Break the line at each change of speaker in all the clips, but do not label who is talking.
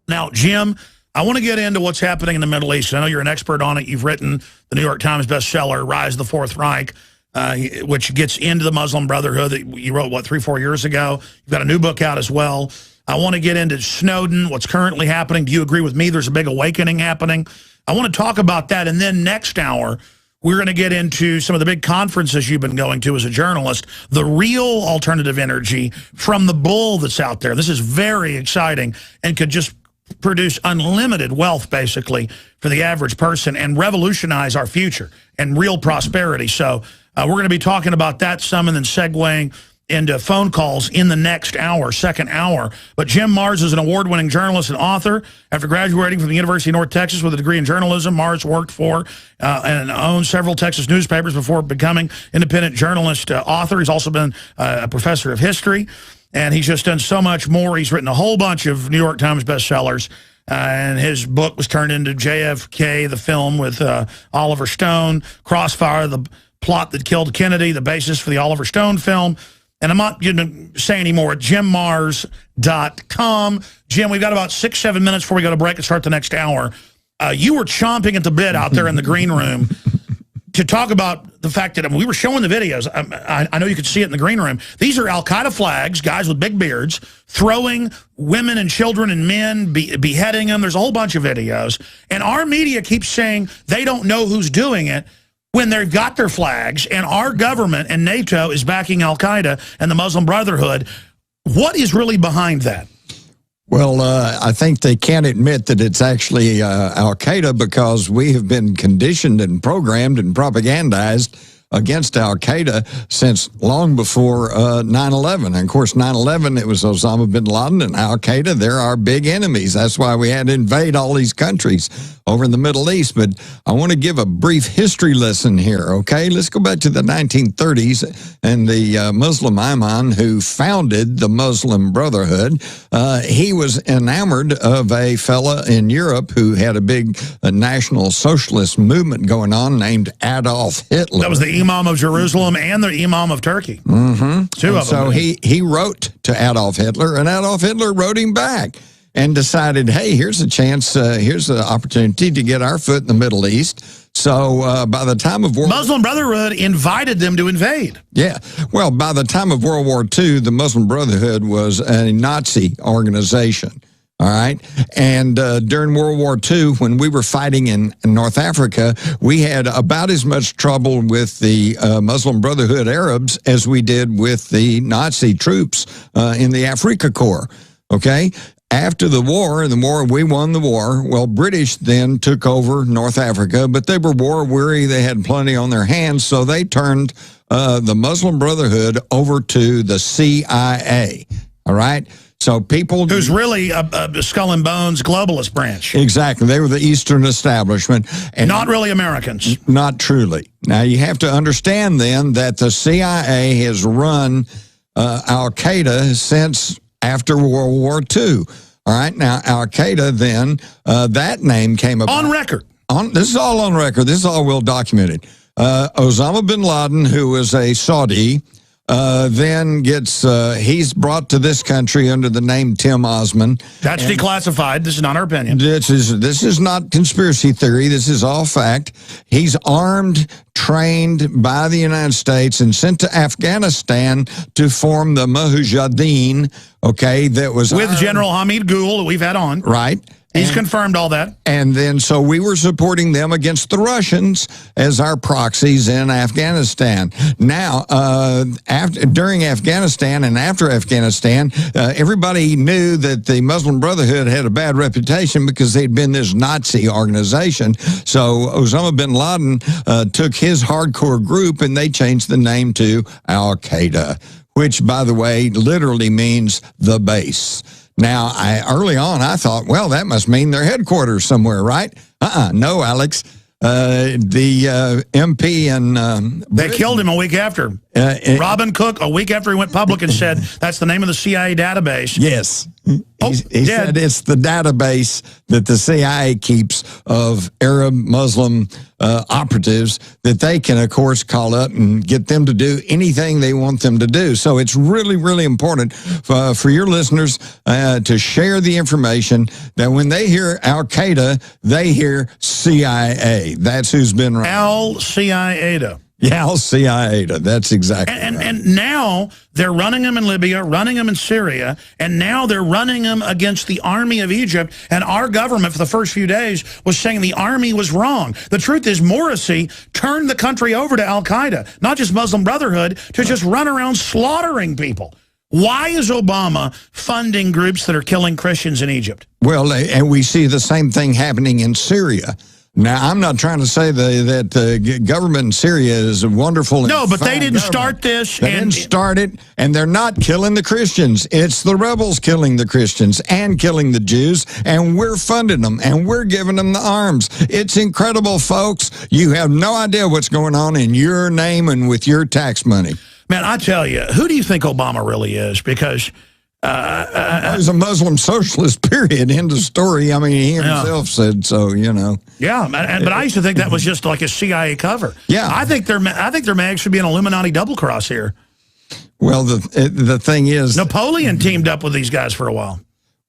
Now, Jim, I want to get into what's happening in the Middle East. I know you're an expert on it. You've written the New York Times bestseller, Rise of the Fourth Reich, which gets into the Muslim Brotherhood that you wrote, what, 3-4 years ago? You've got a new book out as well. I want to get into Snowden, what's currently happening. Do you agree with me? There's a big awakening happening. I want to talk about that. And then next hour, we're going to get into some of the big conferences you've been going to as a journalist, the real alternative energy from the bull that's out there. This is very exciting and could just produce unlimited wealth, basically, for the average person and revolutionize our future and real prosperity. So we're going to be talking about that some and then segueing into phone calls in the next hour, second hour. But Jim Marrs is an award-winning journalist and author. After graduating from the University of North Texas with a degree in journalism, Marrs worked for and owned several Texas newspapers before becoming independent journalist author. He's also been a professor of history, and he's just done so much more. He's written a whole bunch of New York Times bestsellers, and his book was turned into JFK, the film with Oliver Stone, Crossfire, the plot that killed Kennedy, the basis for the Oliver Stone film. And I'm not going to say any more at jimmarrs.com. Jim, we've got about 6-7 minutes before we go to break and start the next hour. You were chomping at the bit out there in the green room to talk about the fact that we were showing the videos. I know you could see it in the green room. These are Al-Qaeda flags, guys with big beards, throwing women and children and men, beheading them. There's a whole bunch of videos. And our media keeps saying they don't know who's doing it, when they've got their flags, and our government and NATO is backing Al-Qaeda and the Muslim Brotherhood. What is really behind that?
Well, I think they can't admit that it's actually Al-Qaeda because we have been conditioned and programmed and propagandized against Al-Qaeda since long before 9/11. And of course, 9/11, it was Osama bin Laden and Al-Qaeda. They're our big enemies. That's why we had to invade all these countries over in the Middle East. But I want to give a brief history lesson here, okay? Let's go back to the 1930s and the Muslim imam who founded the Muslim Brotherhood. He was enamored of a fella in Europe who had a big national socialist movement going on named Adolf Hitler.
That was the Imam of Jerusalem and the Imam of Turkey.
Mm-hmm.
Two of them.
So he wrote to Adolf Hitler, and Adolf Hitler wrote him back and decided, hey, here's a chance, here's an opportunity to get our foot in the Middle East. So by the time of
Muslim Brotherhood invited them to invade.
Yeah. Well, by the time of World War II, the Muslim Brotherhood was a Nazi organization. All right. And during World War II, when we were fighting in North Africa, we had about as much trouble with the Muslim Brotherhood Arabs as we did with the Nazi troops in the Afrika Corps. Okay. After the war, we won the war. Well, British then took over North Africa, but they were war weary. They had plenty on their hands, so they turned the Muslim Brotherhood over to the CIA. All right. So people...
Who's really a skull and bones globalist branch.
Exactly. They were the Eastern establishment. And
not really Americans.
Not truly. Now, you have to understand then that the CIA has run Al-Qaeda since after World War II. All right. Now, Al-Qaeda then, that name came about.
On record.
This is all on record. This is all well documented. Osama bin Laden, who was a Saudi... then gets, he's brought to this country under the name Tim Osman.
That's declassified. This is not our opinion.
This is not conspiracy theory. This is all fact. He's armed, trained by the United States, and sent to Afghanistan to form the Mujahideen, okay, that was...
With General Hamid Gul, that we've had on.
Right.
He's confirmed all that.
And then, so we were supporting them against the Russians as our proxies in Afghanistan. Now, during Afghanistan and after Afghanistan, everybody knew that the Muslim Brotherhood had a bad reputation because they'd been this Nazi organization. So Osama bin Laden took his hardcore group and they changed the name to Al-Qaeda, which, by the way, literally means the base. Now, early on, I thought, well, that must mean their headquarters somewhere, right? No, Alex. The MP and...
they killed him a week after. Robin Cook, a week after he went public and said, that's the name of the CIA database.
Yes. He said it's the database that the CIA keeps of Arab Muslim operatives that they can, of course, call up and get them to do anything they want them to do. So it's really, really important for your listeners to share the information that when they hear Al-Qaeda, they hear CIA. That's who's been right.
Al-Qaeda.
Yeah, Al-Qaeda. That's exactly right.
And now they're running them in Libya, running them in Syria, and now they're running them against the army of Egypt. And our government, for the first few days, was saying the army was wrong. The truth is Morsi turned the country over to Al-Qaeda, not just Muslim Brotherhood, to just run around slaughtering people. Why is Obama funding groups that are killing Christians in Egypt?
Well, and we see the same thing happening in Syria. Now, I'm not trying to say that the government in Syria is wonderful.
No, but they didn't start this.
They didn't start it, and they're not killing the Christians. It's the rebels killing the Christians and killing the Jews, and we're funding them, and we're giving them the arms. It's incredible, folks. You have no idea what's going on in your name and with your tax money.
Man, I tell you, who do you think Obama really is? Because
he's a Muslim socialist, period. End of story. I mean, he himself said so, you know.
Yeah, but I used to think that was just like a CIA cover.
Yeah.
I think their mag should be an Illuminati double cross here.
Well, the thing is,
Napoleon teamed up with these guys for a while.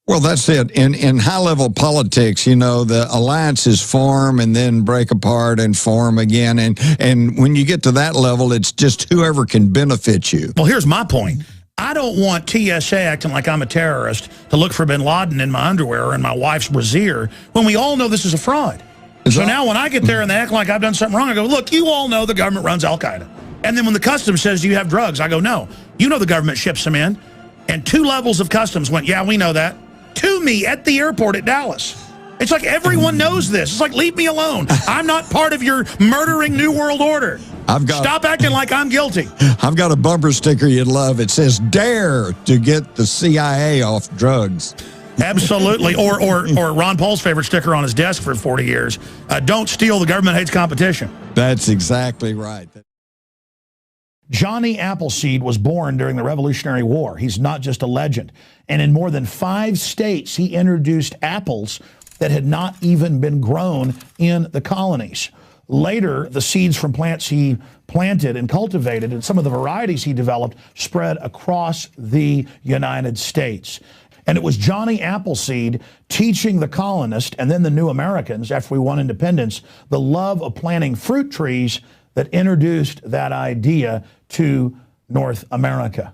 Well, that's it. In high-level politics, you know, the alliances form and then break apart and form again. And when you get to that level, it's just whoever can benefit you. Well,
here's my point. I don't want TSA acting like I'm a terrorist to look for bin Laden in my underwear or in my wife's brassiere when we all know this is a fraud. So now when I get there and they act like I've done something wrong, I go, look, you all know the government runs Al-Qaeda. And then when the customs says, do you have drugs? I go, no. You know the government ships them in. And 2 levels of customs went, yeah, we know that. To me at the airport at Dallas. It's like everyone knows this. It's like, leave me alone. I'm not part of your murdering New World Order. Stop acting like I'm guilty.
I've got a bumper sticker you'd love. It says, dare to get the CIA off drugs.
Absolutely. Or Ron Paul's favorite sticker on his desk for 40 years. Don't steal, the government hates competition.
That's exactly right.
Johnny Appleseed was born during the Revolutionary War. He's not just a legend. And in more than 5 states, he introduced apples that had not even been grown in the colonies. Later, the seeds from plants he planted and cultivated and some of the varieties he developed spread across the United States. And it was Johnny Appleseed teaching the colonists and then the new Americans, after we won independence, the love of planting fruit trees that introduced that idea to North America.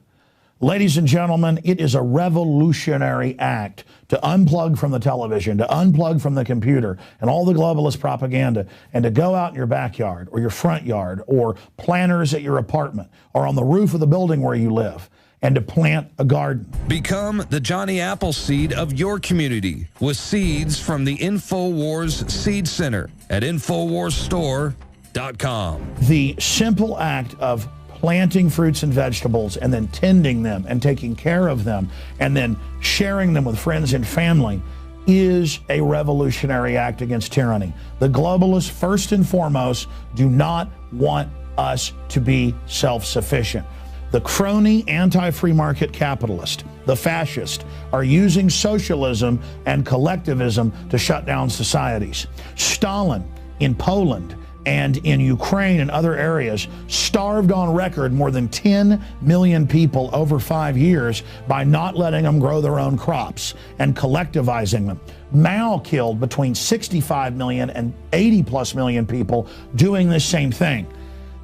Ladies and gentlemen, it is a revolutionary act to unplug from the television, to unplug from the computer and all the globalist propaganda, and to go out in your backyard or your front yard or planters at your apartment or on the roof of the building where you live, and to plant a garden.
Become the Johnny Appleseed of your community with seeds from the InfoWars Seed Center at InfoWarsStore.com.
The simple act of planting fruits and vegetables and then tending them and taking care of them and then sharing them with friends and family is a revolutionary act against tyranny. The globalists, first and foremost, do not want us to be self-sufficient. The crony anti-free market capitalist, the fascist, are using socialism and collectivism to shut down societies. Stalin in Poland and in Ukraine and other areas starved on record more than 10 million people over 5 years by not letting them grow their own crops and collectivizing them. Mao killed between 65 million and 80+ million people doing this same thing.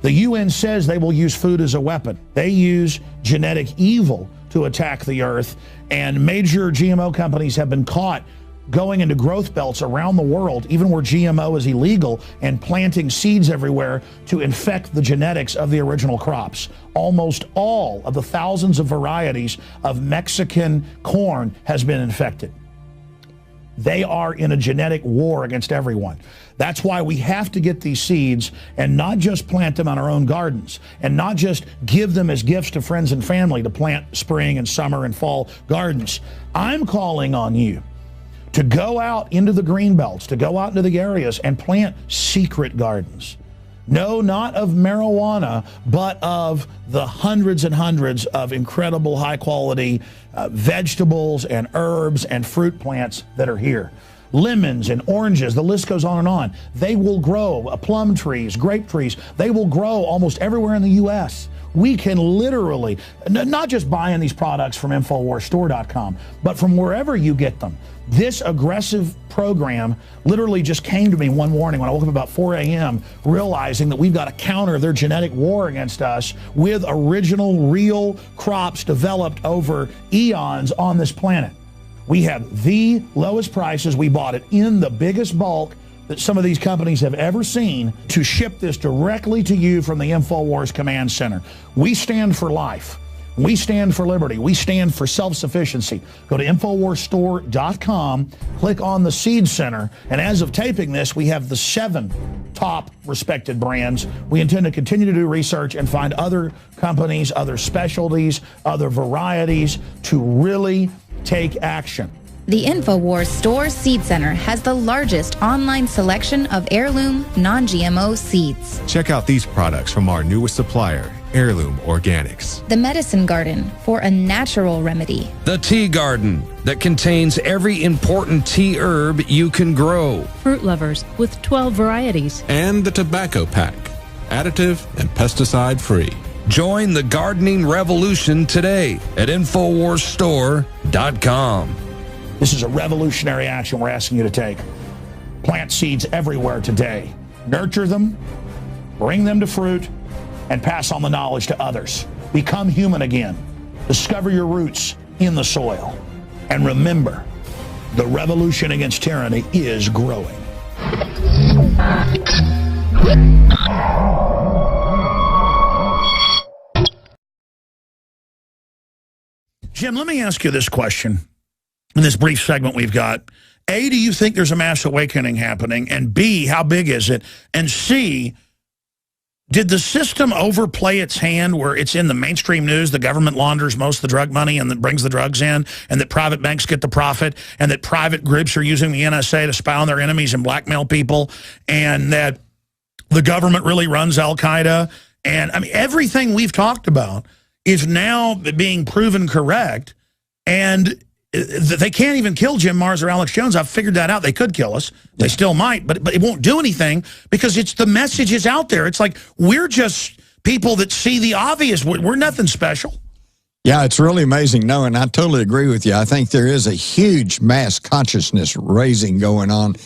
The UN says they will use food as a weapon. They use genetic evil to attack the earth, and major GMO companies have been caught going into growth belts around the world, even where GMO is illegal, and planting seeds everywhere to infect the genetics of the original crops. Almost all of the thousands of varieties of Mexican corn has been infected. They are in a genetic war against everyone. That's why we have to get these seeds and not just plant them on our own gardens and not just give them as gifts to friends and family to plant spring and summer and fall gardens. I'm calling on you to go out into the green belts, to go out into the areas and plant secret gardens. No, not of marijuana, but of the hundreds and hundreds of incredible high-quality vegetables and herbs and fruit plants that are here. Lemons and oranges, the list goes on and on. They will grow, plum trees, grape trees, they will grow almost everywhere in the U.S. We can literally, not just buying these products from InfoWarsStore.com, but from wherever you get them. This aggressive program literally just came to me one morning when I woke up about 4 a.m. realizing that we've got to counter their genetic war against us with original, real crops developed over eons on this planet. We have the lowest prices. We bought it in the biggest bulk that some of these companies have ever seen to ship this directly to you from the InfoWars Command Center. We stand for life. We stand for liberty. We stand for self-sufficiency. Go to InfoWarsStore.com, click on the Seed Center, and as of taping this, we have the 7 top respected brands. We intend to continue to do research and find other companies, other specialties, other varieties to really take action.
The InfoWars Store Seed Center has the largest online selection of heirloom, non-GMO seeds.
Check out these products from our newest supplier, Heirloom Organics.
The Medicine Garden for a natural remedy.
The Tea Garden that contains every important tea herb you can grow.
Fruit Lovers with 12 varieties.
And the Tobacco Pack, additive and pesticide free.
Join the gardening revolution today at InfoWarsStore.com.
This is a revolutionary action we're asking you to take. Plant seeds everywhere today. Nurture them, bring them to fruit, and pass on the knowledge to others. Become human again. Discover your roots in the soil. And remember, the revolution against tyranny is growing. Jim, let me ask you this question in this brief segment we've got. A, do you think there's a mass awakening happening? And B, how big is it? And C, did the system overplay its hand where it's in the mainstream news, the government launders most of the drug money and that brings the drugs in, and that private banks get the profit, and that private groups are using the NSA to spy on their enemies and blackmail people, and that the government really runs Al-Qaeda? And I mean, everything we've talked about is now being proven correct, and they can't even kill Jim Marrs or Alex Jones. I've figured that out. They could kill us. They still might, but it won't do anything because it's the message is out there. It's like we're just people that see the obvious. We're nothing special.
Yeah, it's really amazing. No, and I totally agree with you. I think there is a huge mass consciousness raising going on.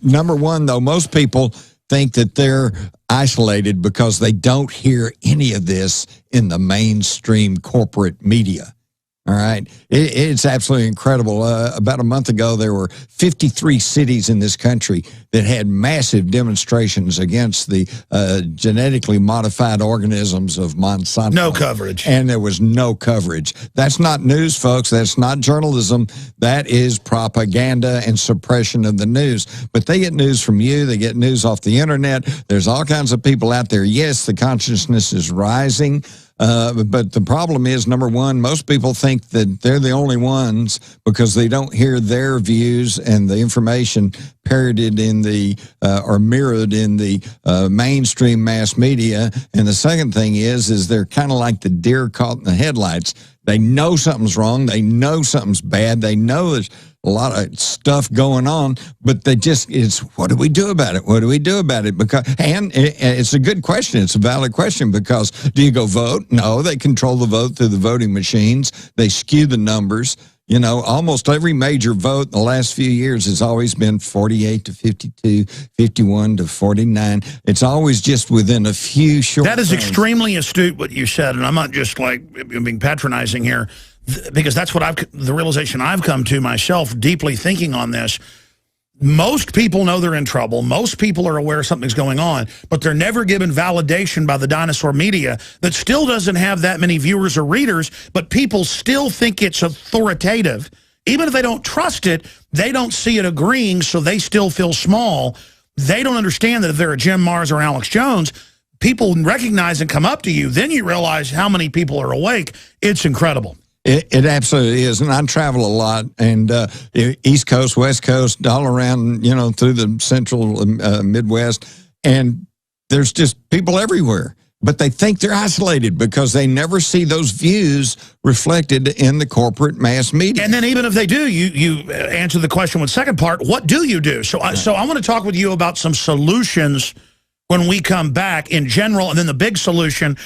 Number one, though, most people think that they're isolated because they don't hear any of this in the mainstream corporate media. All right. It's absolutely incredible. About a month ago, there were 53 cities in this country that had massive demonstrations against the genetically modified organisms of Monsanto.
No coverage.
And there was no coverage. That's not news, folks. That's not journalism. That is propaganda and suppression of the news. But they get news from you. They get news off the internet. There's all kinds of people out there. Yes, the consciousness is rising. But the problem is, number one, most people think that they're the only ones because they don't hear their views and the information parroted in the or mirrored in the mainstream mass media. And the second thing is they're kind of like the deer caught in the headlights. They know something's wrong. They know something's bad. They know there's a lot of stuff going on, but it's what do we do about it? What do we do about it? And it's a good question. It's a valid question because do you go vote? No, they control the vote through the voting machines. They skew the numbers. You know, almost every major vote in the last few years has always been 48 to 52, 51 to 49. It's always just within a few short
That is
frames.
extremely astute what you said, and I'm not just like being patronizing here, because that's what the realization I've come to myself deeply thinking on this. Most people know they're in trouble. Most people are aware something's going on, but they're never given validation by the dinosaur media that still doesn't have that many viewers or readers, but people still think it's authoritative. Even if they don't trust it, they don't see it agreeing, so they still feel small. They don't understand that if they're a Jim Marrs or Alex Jones, people recognize and come up to you, then you realize how many people are awake. It's incredible.
It absolutely is, and I travel a lot, and East Coast, West Coast, all around, you know, through the central Midwest, and there's just people everywhere. But they think they're isolated because they never see those views reflected in the corporate mass media.
And then even if they do, you answer the question with the second part, what do you do? So, so I want to talk with you about some solutions when we come back in general, and then the big solution.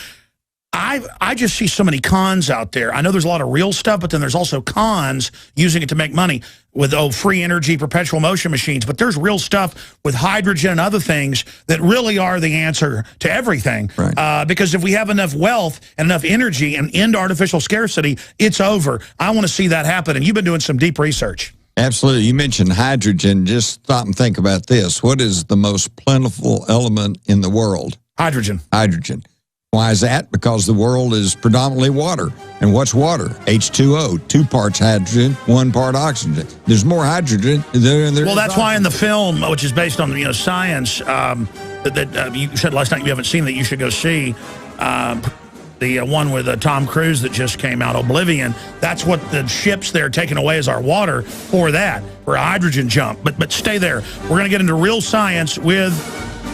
I just see so many cons out there. I know there's a lot of real stuff, but then there's also cons using it to make money with, free energy, perpetual motion machines. But there's real stuff with hydrogen and other things that really are the answer to everything.
Right.
Because if we have enough wealth and enough energy and end artificial scarcity, it's over. I want to see that happen. And you've been doing some deep research.
Absolutely. You mentioned hydrogen. Just stop and think about this. What is the most plentiful element in the world?
Hydrogen.
Hydrogen. Why is that? Because the world is predominantly water. And what's water? H2O, 2 parts hydrogen, 1 part oxygen. There's more hydrogen than there
Well, that's
is
why in the film, which is based on science, that you said last night you haven't seen, that you should go see, the one with Tom Cruise that just came out, Oblivion. That's what the ships they're taking away as our water for a hydrogen jump. But stay there. We're going to get into real science with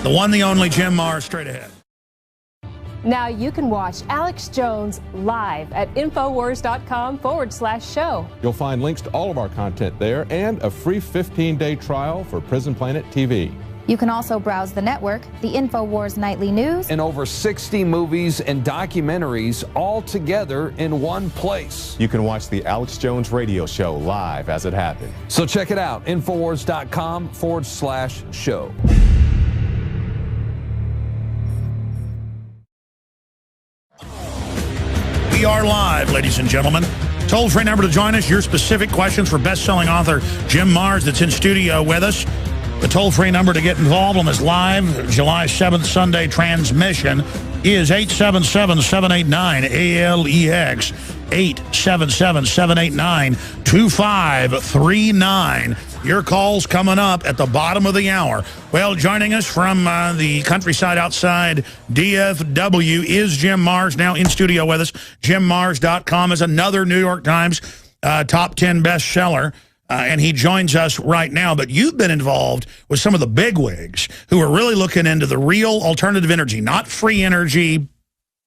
the one, the only Jim Marrs straight ahead.
Now you can watch Alex Jones live at Infowars.com/show.
You'll find links to all of our content there and a free 15-day trial for Prison Planet TV.
You can also browse the network, the InfoWars Nightly News,
And over 60 movies and documentaries all together in one place.
You can watch the Alex Jones radio show live as it happened.
So check it out, Infowars.com/show.
We are live, ladies and gentlemen. Toll-free number to join us. Your specific questions for best-selling author Jim Marrs that's in studio with us. The toll-free number to get involved on this live July 7th Sunday transmission is 877-789-ALEX. 877-789-2539. Your call's coming up at the bottom of the hour. Well, joining us from the countryside outside DFW is Jim Marrs, now in studio with us. JimMarrs.com is another New York Times top 10 bestseller. And he joins us right now. But you've been involved with some of the bigwigs who are really looking into the real alternative energy, not free energy,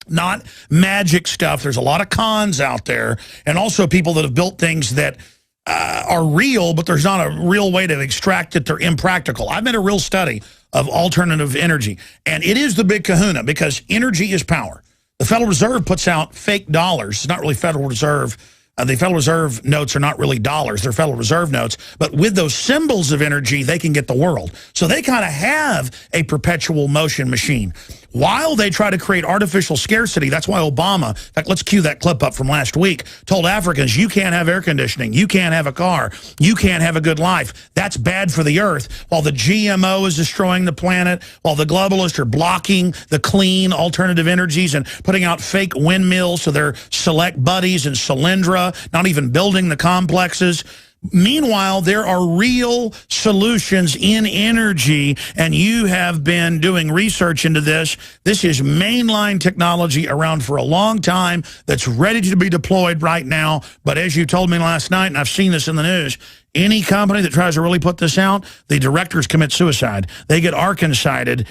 not magic stuff. There's a lot of cons out there, and also people that have built things that are real, but there's not a real way to extract it. They're impractical. I've made a real study of alternative energy, and it is the big kahuna because energy is power. The Federal Reserve puts out fake dollars. It's not really Federal Reserve. The Federal Reserve notes are not really dollars. They're Federal Reserve notes. But with those symbols of energy, they can get the world. So they kind of have a perpetual motion machine. While they try to create artificial scarcity, that's why Obama, in fact, let's cue that clip up from last week, told Africans, you can't have air conditioning, you can't have a car, you can't have a good life. That's bad for the earth. While the GMO is destroying the planet, while the globalists are blocking the clean alternative energies and putting out fake windmills to their select buddies in Solyndra, not even building the complexes. Meanwhile, there are real solutions in energy, and you have been doing research into this. This is mainline technology around for a long time that's ready to be deployed right now. But as you told me last night, and I've seen this in the news, any company that tries to really put this out, the directors commit suicide. They get Arkansided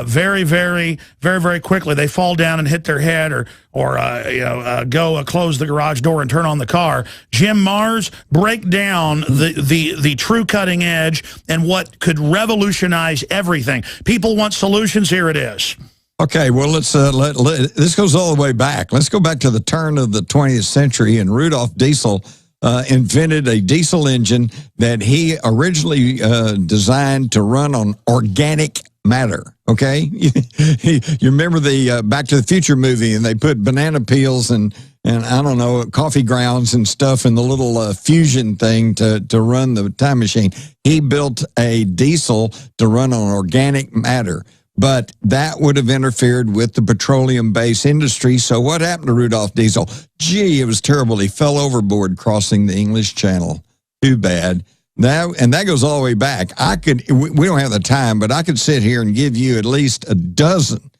very, very, very, very quickly. They fall down and hit their head or go close the garage door and turn on the car. Jim Marrs, break down the true cutting edge and what could revolutionize everything. People want solutions. Here it is.
Okay, well, let's this goes all the way back. Let's go back to the turn of the 20th century, and Rudolf Diesel invented a diesel engine that he originally designed to run on organic matter, okay? You remember the Back to the Future movie, and they put banana peels and I don't know, coffee grounds and stuff in the little fusion thing to run the time machine. He built a diesel to run on organic matter. But that would have interfered with the petroleum-based industry. So what happened to Rudolf Diesel? Gee, it was terrible. He fell overboard crossing the English Channel. Too bad. And that goes all the way back. We don't have the time, but I could sit here and give you at least a dozen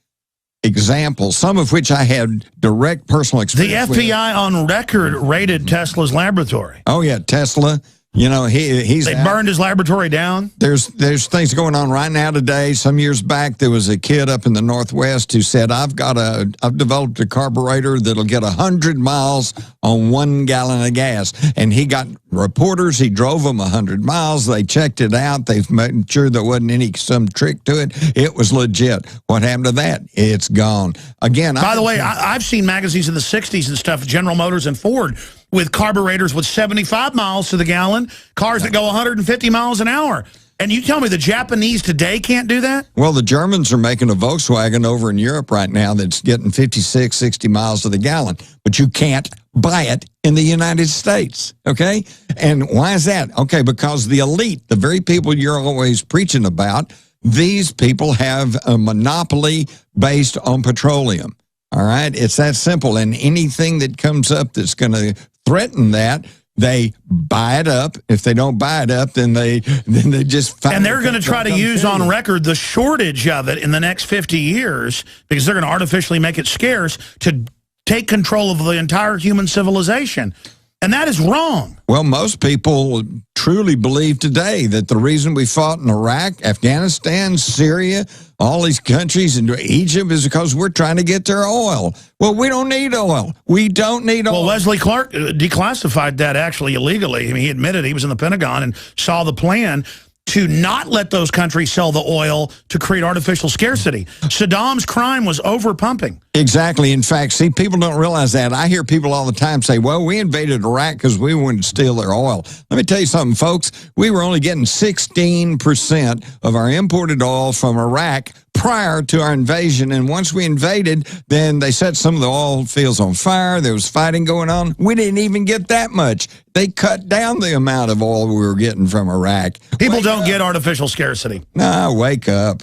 examples, some of which I had direct personal experience with.
The FBI on record raided Tesla's laboratory.
Oh, yeah, Tesla. You know, he's
they burned his laboratory down.
There's things going on right now today. Some years back, there was a kid up in the Northwest who said, I've developed a carburetor that'll get 100 miles on 1 gallon of gas. And he got reporters. He drove them 100 miles. They checked it out. They've made sure there wasn't some trick to it. It was legit. What happened to that? It's gone. Again,
by the way, I've seen magazines in the 60s and stuff, General Motors and Ford, with carburetors with 75 miles to the gallon, cars that go 150 miles an hour. And you tell me the Japanese today can't do that?
Well, the Germans are making a Volkswagen over in Europe right now that's getting 56, 60 miles to the gallon. But you can't buy it in the United States, okay? And why is that? Okay, because the elite, the very people you're always preaching about, these people have a monopoly based on petroleum. All right? It's that simple. And anything that comes up that's going to threaten that, they buy it up. If they don't buy it up, then they just
and they're going to try to use on record the shortage of it in the next 50 years because they're going to artificially make it scarce to take control of the entire human civilization. And that is wrong.
Well, most people truly believe today that the reason we fought in Iraq, Afghanistan, Syria, all these countries, and Egypt is because we're trying to get their oil. Well, we don't need oil. We don't need oil.
Well, Wesley Clark declassified that actually illegally. I mean, he admitted he was in the Pentagon and saw the plan to not let those countries sell the oil to create artificial scarcity. Saddam's crime was overpumping.
Exactly. In fact, see, people don't realize that. I hear people all the time say, well, we invaded Iraq because we wanted to steal their oil. Let me tell you something, folks. We were only getting 16% of our imported oil from Iraq prior to our invasion. And once we invaded, then they set some of the oil fields on fire. There was fighting going on. We didn't even get that much. They cut down the amount of oil we were getting from Iraq.
People don't get artificial scarcity.
Nah, wake up.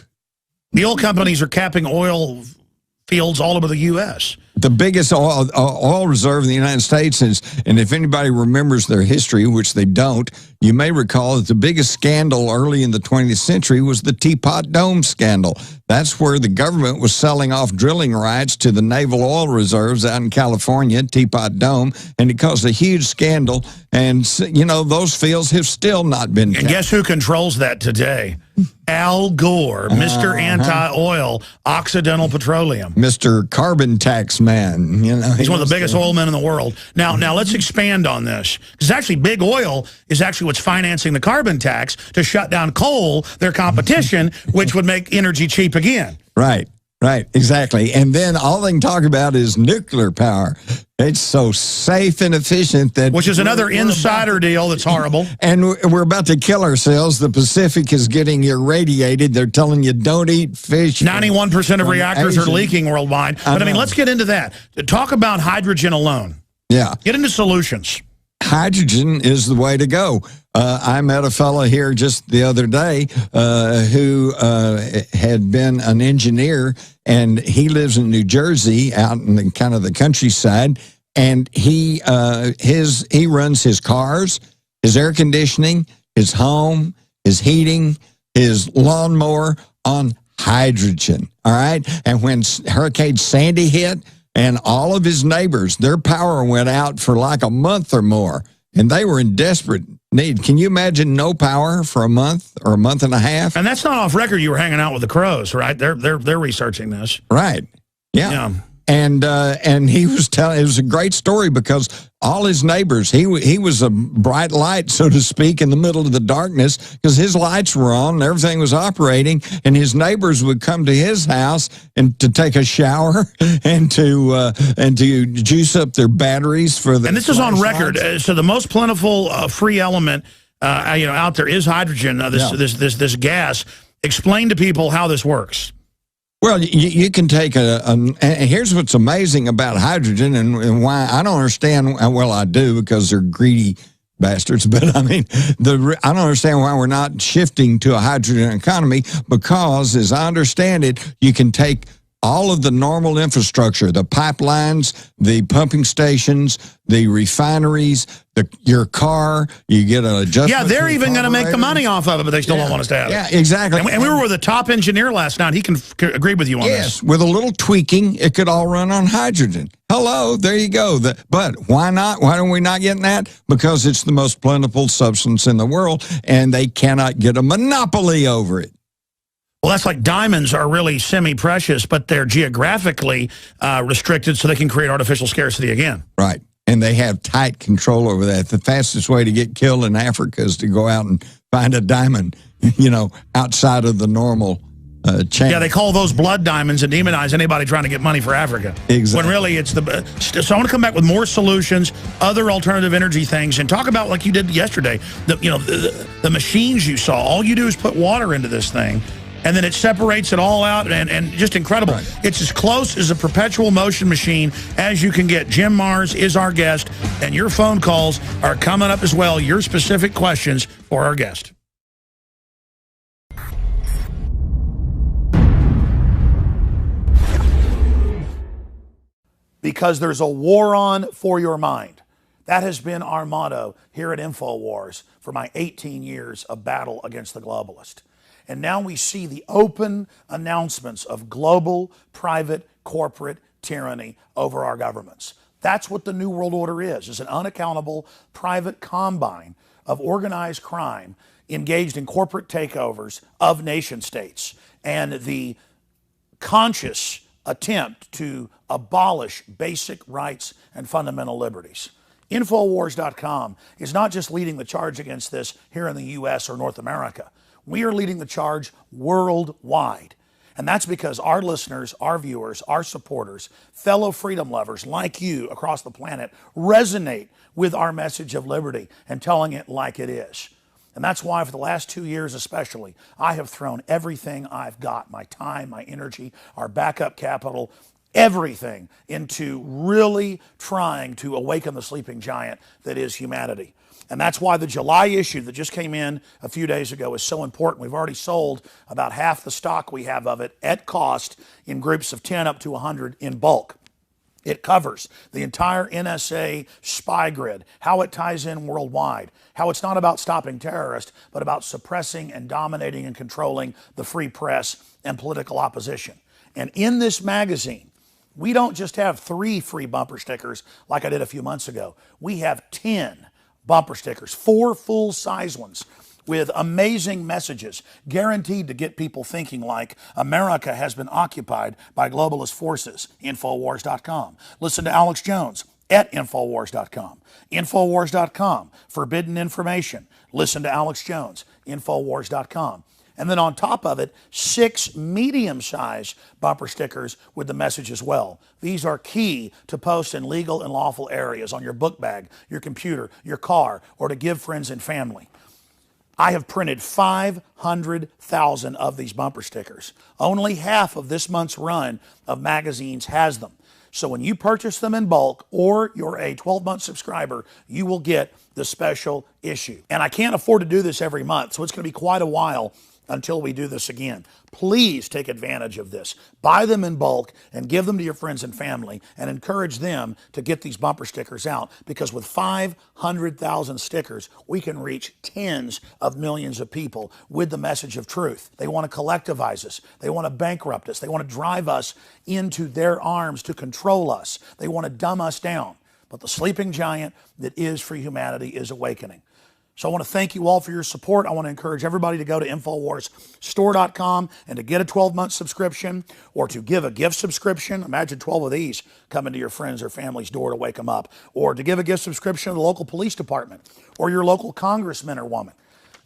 The oil companies are capping oil fields all over the U.S.
The biggest oil reserve in the United States is, and if anybody remembers their history, which they don't, you may recall that the biggest scandal early in the 20th century was the Teapot Dome scandal. That's where the government was selling off drilling rights to the naval oil reserves out in California, Teapot Dome, and it caused a huge scandal. And, you know, those fields have still not been
And guess who controls that today? Al Gore, Mr. Anti-Oil, Occidental Petroleum.
Mr. Carbon Tax Man. You know,
he's one of the biggest oil men in the world. Now let's expand on this. Because actually, big oil is actually what's financing the carbon tax to shut down coal, their competition, which would make energy cheap again.
Right. Right, exactly. And then all they can talk about is nuclear power. It's so safe and efficient that...
Which is another insider deal that's horrible.
And we're about to kill ourselves. The Pacific is getting irradiated. They're telling you don't eat fish.
91% of reactors are leaking worldwide. But I mean, let's get into that. Talk about hydrogen alone.
Yeah.
Get into solutions.
Hydrogen is the way to go. I met a fellow here just the other day who had been an engineer, and he lives in New Jersey, out in the kind of the countryside. And he runs his cars, his air conditioning, his home, his heating, his lawnmower on hydrogen. All right, and when Hurricane Sandy hit, and all of his neighbors, their power went out for like a month or more, and they were in desperate need. Can you imagine no power for a month or a month and a half?
And that's not off record. You were hanging out with the Crows, right? They're researching this,
right? Yeah. And he was telling, it was a great story because all his neighbors, he was a bright light, so to speak, in the middle of the darkness because his lights were on and everything was operating, and his neighbors would come to his house and to take a shower and to juice up their batteries for the.
And this is on record. So the most plentiful free element out there is hydrogen. This gas. Explain to people how this works.
Well, you can take and here's what's amazing about hydrogen and why I don't understand. Well, I do because they're greedy bastards. But I mean, I don't understand why we're not shifting to a hydrogen economy because, as I understand it, you can take all of the normal infrastructure, the pipelines, the pumping stations, the refineries, your car, you get an adjustment.
Yeah, they're even going to make the money off of it, but they still don't want us to have it.
Yeah, exactly.
And we were with a top engineer last night. He can agree with you on this.
Yes, with a little tweaking, it could all run on hydrogen. Hello, there you go. But why not? Why are we not getting that? Because it's the most plentiful substance in the world, and they cannot get a monopoly over it.
Well, that's like diamonds are really semi-precious, but they're geographically restricted so they can create artificial scarcity again.
Right. And they have tight control over that. The fastest way to get killed in Africa is to go out and find a diamond, outside of the normal chain.
Yeah, they call those blood diamonds and demonize anybody trying to get money for Africa.
Exactly. When
really it's the... So I want to come back with more solutions, other alternative energy things, and talk about, like you did yesterday, the machines you saw. All you do is put water into this thing, and then it separates it all out, and just incredible. Right. It's as close as a perpetual motion machine as you can get. Jim MARRS is our guest, and your phone calls are coming up as well, your specific questions for our guest. Because there's a war on for your mind. That has been our motto here at InfoWars for my 18 years of battle against the globalist. And now we see the open announcements of global, private, corporate tyranny over our governments. That's what the New World Order is an unaccountable private combine of organized crime engaged in corporate takeovers of nation states and the conscious attempt to abolish basic rights and fundamental liberties. Infowars.com is not just leading the charge against this here in the U.S. or North America. We are leading the charge worldwide. And that's because our listeners, our viewers, our supporters, fellow freedom lovers like you across the planet resonate with our message of liberty and telling it like it is. And that's why for the last 2 years especially, I have thrown everything I've got, my time, my energy, our backup capital, everything into really trying to awaken the sleeping giant that is humanity. And that's why the July issue that just came in a few days ago is so important. We've already sold about half the stock we have of it at cost in groups of 10 up to 100 in bulk. It covers the entire NSA spy grid, how it ties in worldwide, how it's not about stopping terrorists, but about suppressing and dominating and controlling the free press and political opposition. And in this magazine, we don't just have 3 free bumper stickers like I did a few months ago. We have 10 bumper stickers, 4 full-size ones with amazing messages guaranteed to get people thinking like America has been occupied by globalist forces. Infowars.com. Listen to Alex Jones at Infowars.com. Infowars.com. Forbidden information. Listen to Alex Jones. Infowars.com. And then on top of it, 6 medium-sized bumper stickers with the message as well. These are key to post in legal and lawful areas on your book bag, your computer, your car, or to give friends and family. I have printed 500,000 of these bumper stickers. Only half of this month's run of magazines has them. So when you purchase them in bulk or you're a 12-month subscriber, you will get the special issue. And I can't afford to do this every month, so it's going to be quite a while until we do this again. Please take advantage of this. Buy them in bulk and give them to your friends and family and encourage them to get these bumper stickers out, because with 500,000 stickers, we can reach tens of millions of people with the message of truth. They want to collectivize us. They want to bankrupt us. They want to drive us into their arms to control us. They want to dumb us down. But the sleeping giant that is free humanity is awakening. So I want to thank you all for your support. I want to encourage everybody to go to InfoWarsStore.com and to get a 12-month subscription or to give a gift subscription. Imagine 12 of these coming to your friends or family's door to wake them up. Or to give a gift subscription to the local police department or your local congressman or woman.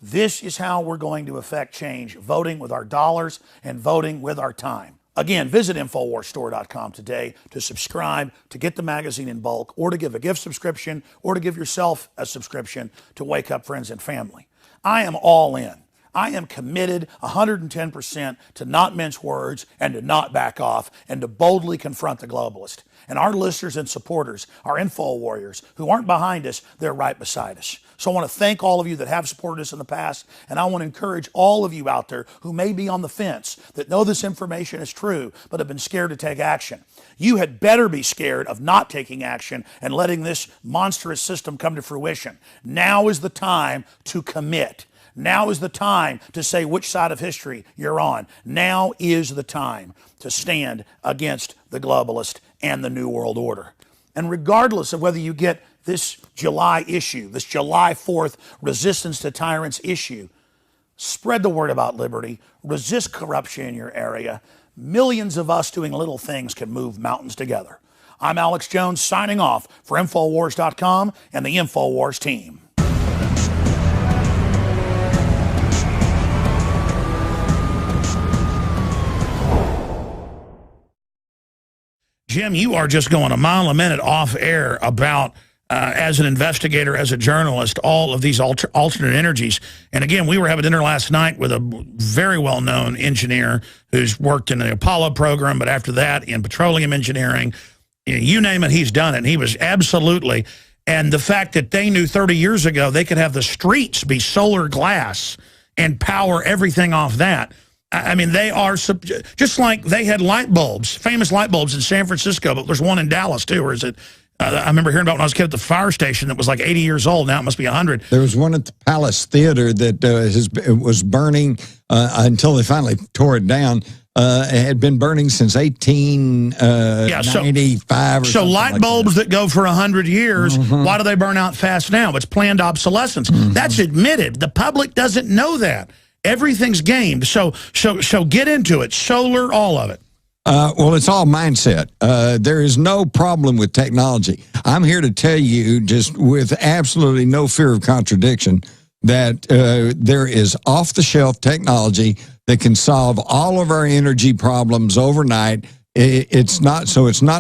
This is how we're going to affect change, voting with our dollars and voting with our time. Again, visit InfoWarsStore.com today to subscribe, to get the magazine in bulk, or to give a gift subscription, or to give yourself a subscription to wake up friends and family. I am all in. I am committed 110% to not mince words and to not back off and to boldly confront the globalist. And our listeners and supporters, our info warriors who aren't behind us, they're right beside us. So I want to thank all of you that have supported us in the past, and I want to encourage all of you out there who may be on the fence, that know this information is true, but have been scared to take action. You had better be scared of not taking action and letting this monstrous system come to fruition. Now is the time to commit. Now is the time to say which side of history you're on. Now is the time to stand against the globalist and the New World Order. And regardless of whether you get this July issue, this July 4th resistance to tyrants issue, spread the word about liberty, resist corruption in your area. Millions of us doing little things can move mountains together. I'm Alex Jones signing off for Infowars.com and the Infowars team. Jim, you are just going a mile a minute off air about, as an investigator, as a journalist, all of these alternate energies. And again, we were having dinner last night with a very well-known engineer who's worked in the Apollo program, but after that in petroleum engineering. You name it, he's done it. And he was absolutely, and the fact that they knew 30 years ago they could have the streets be solar glass and power everything off that. I mean, they are, just like they had light bulbs, famous light bulbs in San Francisco, but there's one in Dallas too, or is it? I remember hearing about when I was a kid at the fire station that was like 80 years old. Now it must be 100.
There was one at the Palace Theater that was burning until they finally tore it down. It had been burning since 1895 or
so light
like
bulbs that go for 100 years, why do they burn out fast now? It's planned obsolescence. That's admitted. The public doesn't know that. Everything's gamed. So get into it. Solar, all of it.
Well, it's all mindset. There is no problem with technology. I'm here to tell you, just with absolutely no fear of contradiction, that there is off-the-shelf technology that can solve all of our energy problems overnight. It's not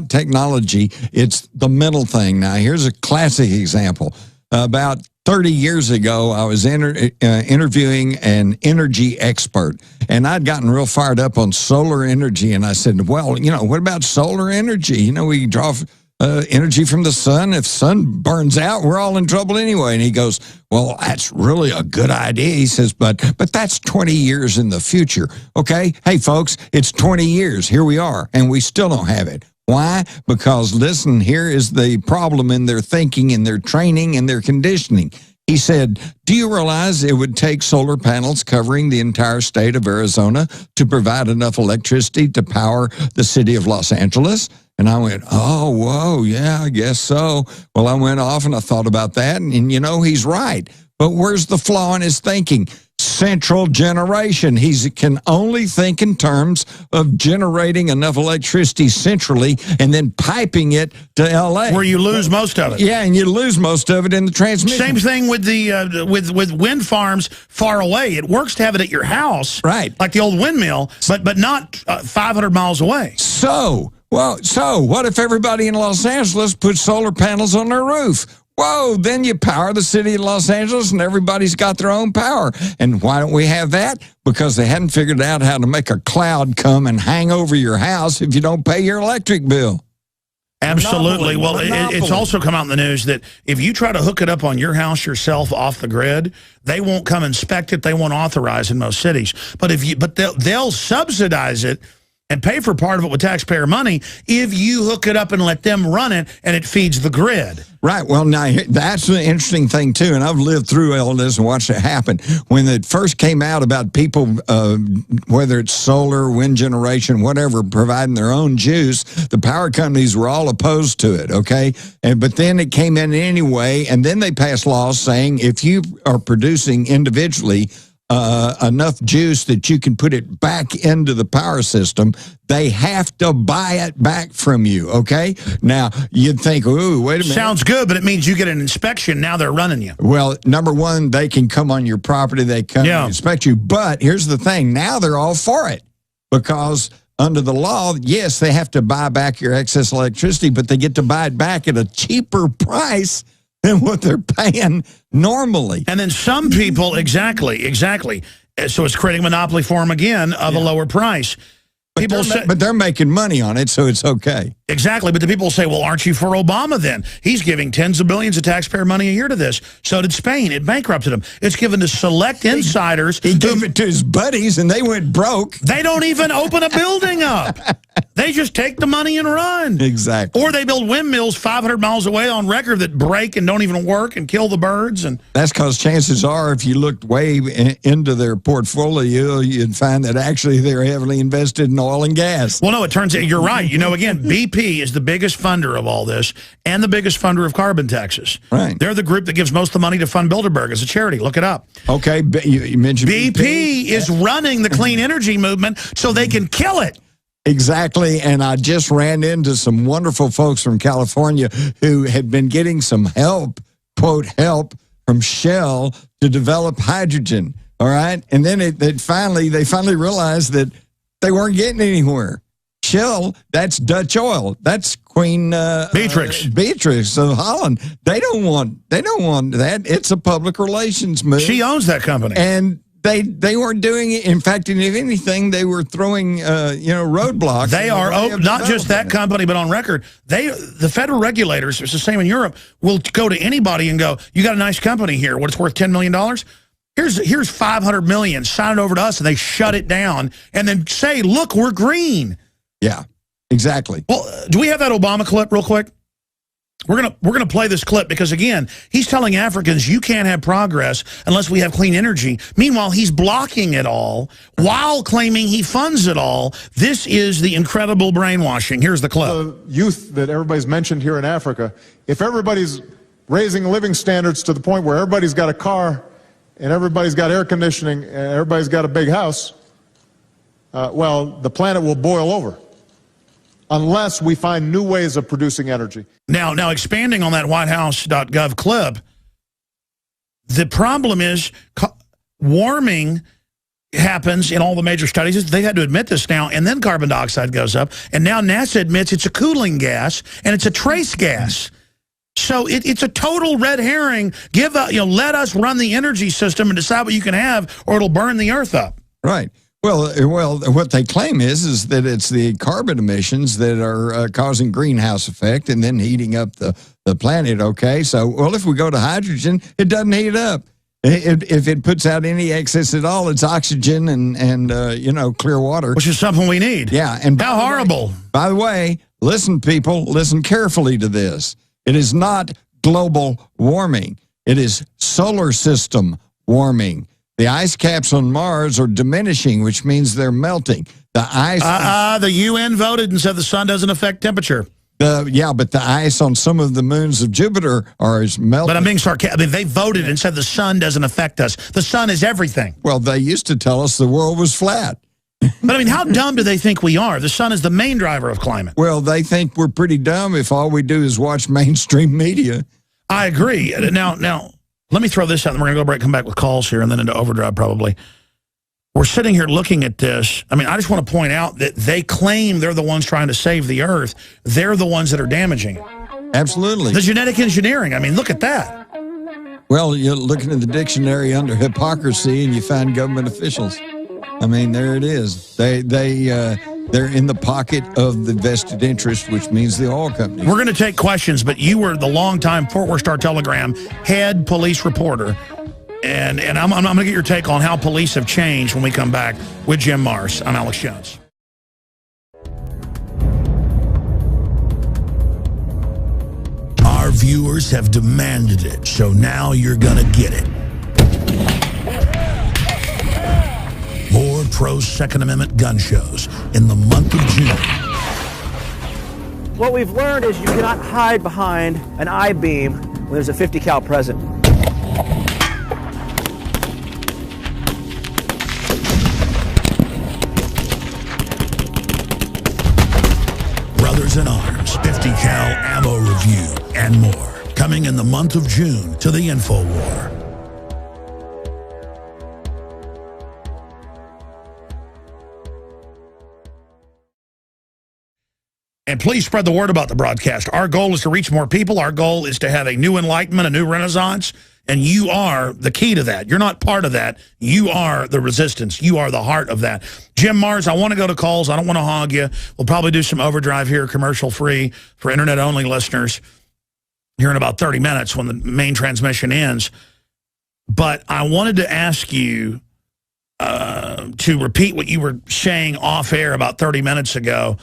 technology, it's the mental thing. Now, here's a classic example. About 30 years ago, I was interviewing an energy expert, and I'd gotten real fired up on solar energy, and I said, well, what about solar energy? We draw energy from the sun. If sun burns out, we're all in trouble anyway. And he goes, well, that's really a good idea. He says, but that's 20 years in the future. Okay, hey, folks, it's 20 years. Here we are, and we still don't have it. Why? Because, listen, here is the problem in their thinking, in their training, and their conditioning. He said, do you realize it would take solar panels covering the entire state of Arizona to provide enough electricity to power the city of Los Angeles? And I went, oh, whoa, yeah, I guess so. Well, I went off and I thought about that, and he's right. But where's the flaw in his thinking? Central generation. He can only think in terms of generating enough electricity centrally and then piping it to L.A.
Where you lose most of it.
Yeah, and you lose most of it in the transmission.
Same thing with the with wind farms far away. It works to have it at your house,
right?
Like the old windmill, but not 500 miles away.
So what if everybody in Los Angeles put solar panels on their roof? Whoa, then you power the city of Los Angeles and everybody's got their own power. And why don't we have that? Because they hadn't figured out how to make a cloud come and hang over your house if you don't pay your electric bill.
Absolutely. Well, it's also come out in the news that if you try to hook it up on your house yourself off the grid, they won't come inspect it. They won't authorize in most cities. But they'll subsidize it and pay for part of it with taxpayer money if you hook it up and let them run it and it feeds the grid.
Right. Well, now, that's an interesting thing, too, and I've lived through all this and watched it happen. When it first came out about people, whether it's solar, wind generation, whatever, providing their own juice, the power companies were all opposed to it, okay? But then it came in anyway, and then they passed laws saying if you are producing individually enough juice that you can put it back into the power system, they have to buy it back from you, okay? Now, you'd think, ooh, wait a minute.
Sounds good, but it means you get an inspection. Now they're running you.
Well, number one, they can come on your property. They come and inspect you. But here's the thing. Now they're all for it because under the law, yes, they have to buy back your excess electricity, but they get to buy it back at a cheaper price than what they're paying normally.
And then some people, exactly. So it's creating a monopoly for them again of a lower price.
But they're making money on it, so it's okay.
Exactly, but the people say, well, aren't you for Obama then? He's giving tens of billions of taxpayer money a year to this. So did Spain. It bankrupted him. It's given to select insiders.
He gave it to his buddies, and they went broke.
They don't even open a building up. They just take the money and run.
Exactly.
Or they build windmills 500 miles away on record that break and don't even work and kill the birds. And
that's because chances are, if you looked way into their portfolio, you'd find that actually they're heavily invested in oil and gas.
Well, no, it turns out you're right. You know, again, BP is the biggest funder of all this and the biggest funder of carbon taxes.
Right.
They're the group that gives most of the money to fund Bilderberg as a charity. Look it up.
Okay, you mentioned
BP is running the clean energy movement so they can kill it.
Exactly, and I just ran into some wonderful folks from California who had been getting some help, quote, help from Shell to develop hydrogen, all right? And then they finally realized that they weren't getting anywhere. Shell, that's Dutch oil. That's Queen Beatrix of Holland. They don't want that. It's a public relations move.
She owns that company.
And they weren't doing it. In fact, if anything, they were throwing roadblocks.
They are not just that company, but on record, the federal regulators, it's the same in Europe, will go to anybody and go, "You got a nice company here. What, it's worth $10 million? Here's $500 million. Sign it over to us," and they shut it down and then say, "Look, we're green."
Yeah, exactly.
Well, do we have that Obama clip real quick? We're gonna play this clip because, again, he's telling Africans you can't have progress unless we have clean energy. Meanwhile, he's blocking it all while claiming he funds it all. This is the incredible brainwashing. Here's the clip.
The youth that everybody's mentioned here in Africa, if everybody's raising living standards to the point where everybody's got a car and everybody's got air conditioning and everybody's got a big house, well, the planet will boil over unless we find new ways of producing energy.
Now expanding on that whitehouse.gov clip, the problem is warming happens in all the major studies. They've had to admit this now, and then carbon dioxide goes up, and now NASA admits it's a cooling gas, and it's a trace gas. So it's a total red herring. Let us run the energy system and decide what you can have, or it'll burn the earth up.
Right. Well, what they claim is that it's the carbon emissions that are causing greenhouse effect and then heating up the planet, okay? So, well, if we go to hydrogen, it doesn't heat up. If it puts out any excess at all, it's oxygen and clear water.
Which is something we need.
Yeah. And
how horrible.
By the way, listen, people, listen carefully to this. It is not global warming. It is solar system warming. The ice caps on Mars are diminishing, which means they're melting. The ice.
The UN voted and said the sun doesn't affect temperature.
But the ice on some of the moons of Jupiter is melting.
But I'm being sarcastic. I mean, they voted and said the sun doesn't affect us. The sun is everything.
Well, they used to tell us the world was flat.
But I mean, how dumb do they think we are? The sun is the main driver of climate.
Well, they think we're pretty dumb if all we do is watch mainstream media.
I agree. Now. Let me throw this out, and we're going to go break, come back with calls here, and then into overdrive probably. We're sitting here looking at this. I mean, I just want to point out that they claim they're the ones trying to save the earth. They're the ones that are damaging it.
Absolutely.
The genetic engineering. I mean, look at that.
Well, you're looking at the dictionary under hypocrisy, and you find government officials. I mean, there it is. They're in the pocket of the vested interest, which means the oil companies.
We're going to take questions, but you were the longtime Fort Worth Star-Telegram head police reporter, and I'm going to get your take on how police have changed when we come back with Jim Marrs. I'm Alex Jones. Our viewers have demanded it, so now you're going to get it. More pro-Second Amendment gun shows in the month of June.
What we've learned is you cannot hide behind an I-beam when there's a 50 cal present.
Brothers in Arms, 50 cal ammo review, and more. Coming in the month of June to the InfoWar. And please spread the word about the broadcast. Our goal is to reach more people. Our goal is to have a new enlightenment, a new renaissance, and you are the key to that. You're not part of that. You are the resistance. You are the heart of that. Jim Marrs, I want to go to calls. I don't want to hog you. We'll probably do some overdrive here, commercial-free, for Internet-only listeners here in about 30 minutes when the main transmission ends. But I wanted to ask you to repeat what you were saying off-air about 30 minutes ago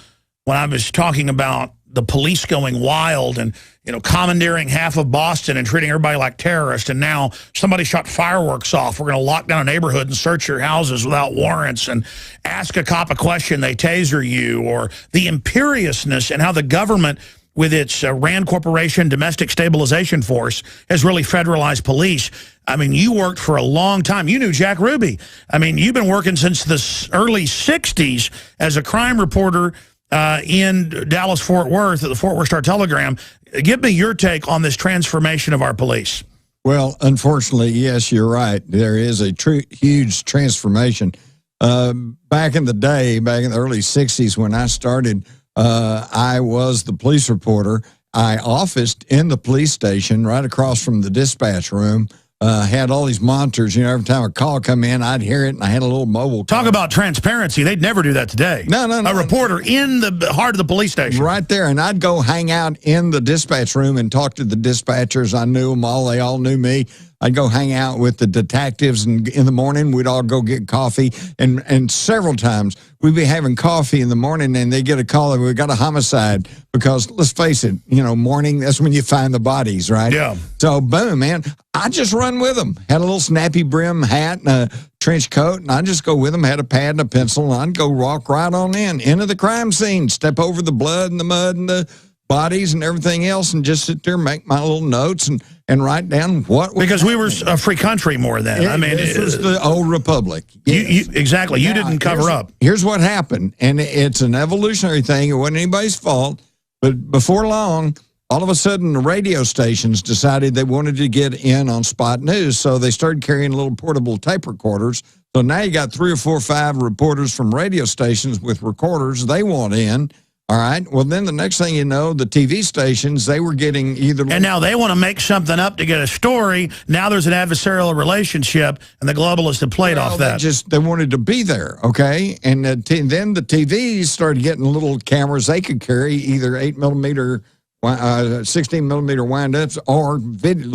when I was talking about the police going wild and, you know, commandeering half of Boston and treating everybody like terrorists, and now somebody shot fireworks off. We're going to lock down a neighborhood and search your houses without warrants and ask a cop a question, they taser you, or the imperiousness and how the government, with its RAND Corporation Domestic Stabilization Force, has really federalized police. I mean, you worked for a long time. You knew Jack Ruby. I mean, you've been working since the early 60s as a crime reporter in Dallas-Fort Worth at the Fort Worth Star-Telegram. Give me your take on this transformation of our police.
Well, unfortunately, yes, you're right. There is a huge transformation. Back in the day, back in the early 60s when I started, I was the police reporter. I officed in the police station right across from the dispatch room. Had all these monitors, you know, every time a call come in, I'd hear it, and I had a little mobile call.
Talk about transparency. They'd never do that today.
No.
A reporter in the heart of the police station.
Right there, and I'd go hang out in the dispatch room and talk to the dispatchers. I knew them all. They all knew me. I'd go hang out with the detectives, and in the morning, we'd all go get coffee. And several times, we'd be having coffee in the morning, and they get a call that we got a homicide. Because, let's face it, you know, morning, that's when you find the bodies, right?
Yeah.
So, boom, man, I just run with them. Had a little snappy brim hat and a trench coat, and I'd just go with them, had a pad and a pencil, and I'd go walk right on into the crime scene, step over the blood and the mud and the bodies and everything else, and just sit there, make my little notes and write down what was
because happening. We were a free country more then. I mean,
this was the old republic.
Yes. Exactly. You didn't cover up.
Here's what happened, and it's an evolutionary thing. It wasn't anybody's fault, but before long, all of a sudden, the radio stations decided they wanted to get in on spot news, so they started carrying little portable tape recorders. So now you got 3 or 4 or 5 reporters from radio stations with recorders. They want in. All right. Well, then the next thing you know, the TV stations, they were getting either...
And now they want to make something up to get a story. Now there's an adversarial relationship, and the globalists have played off that.
They wanted to be there, okay? And then the TVs started getting little cameras they could carry, either 8mm, 16mm wind-ups or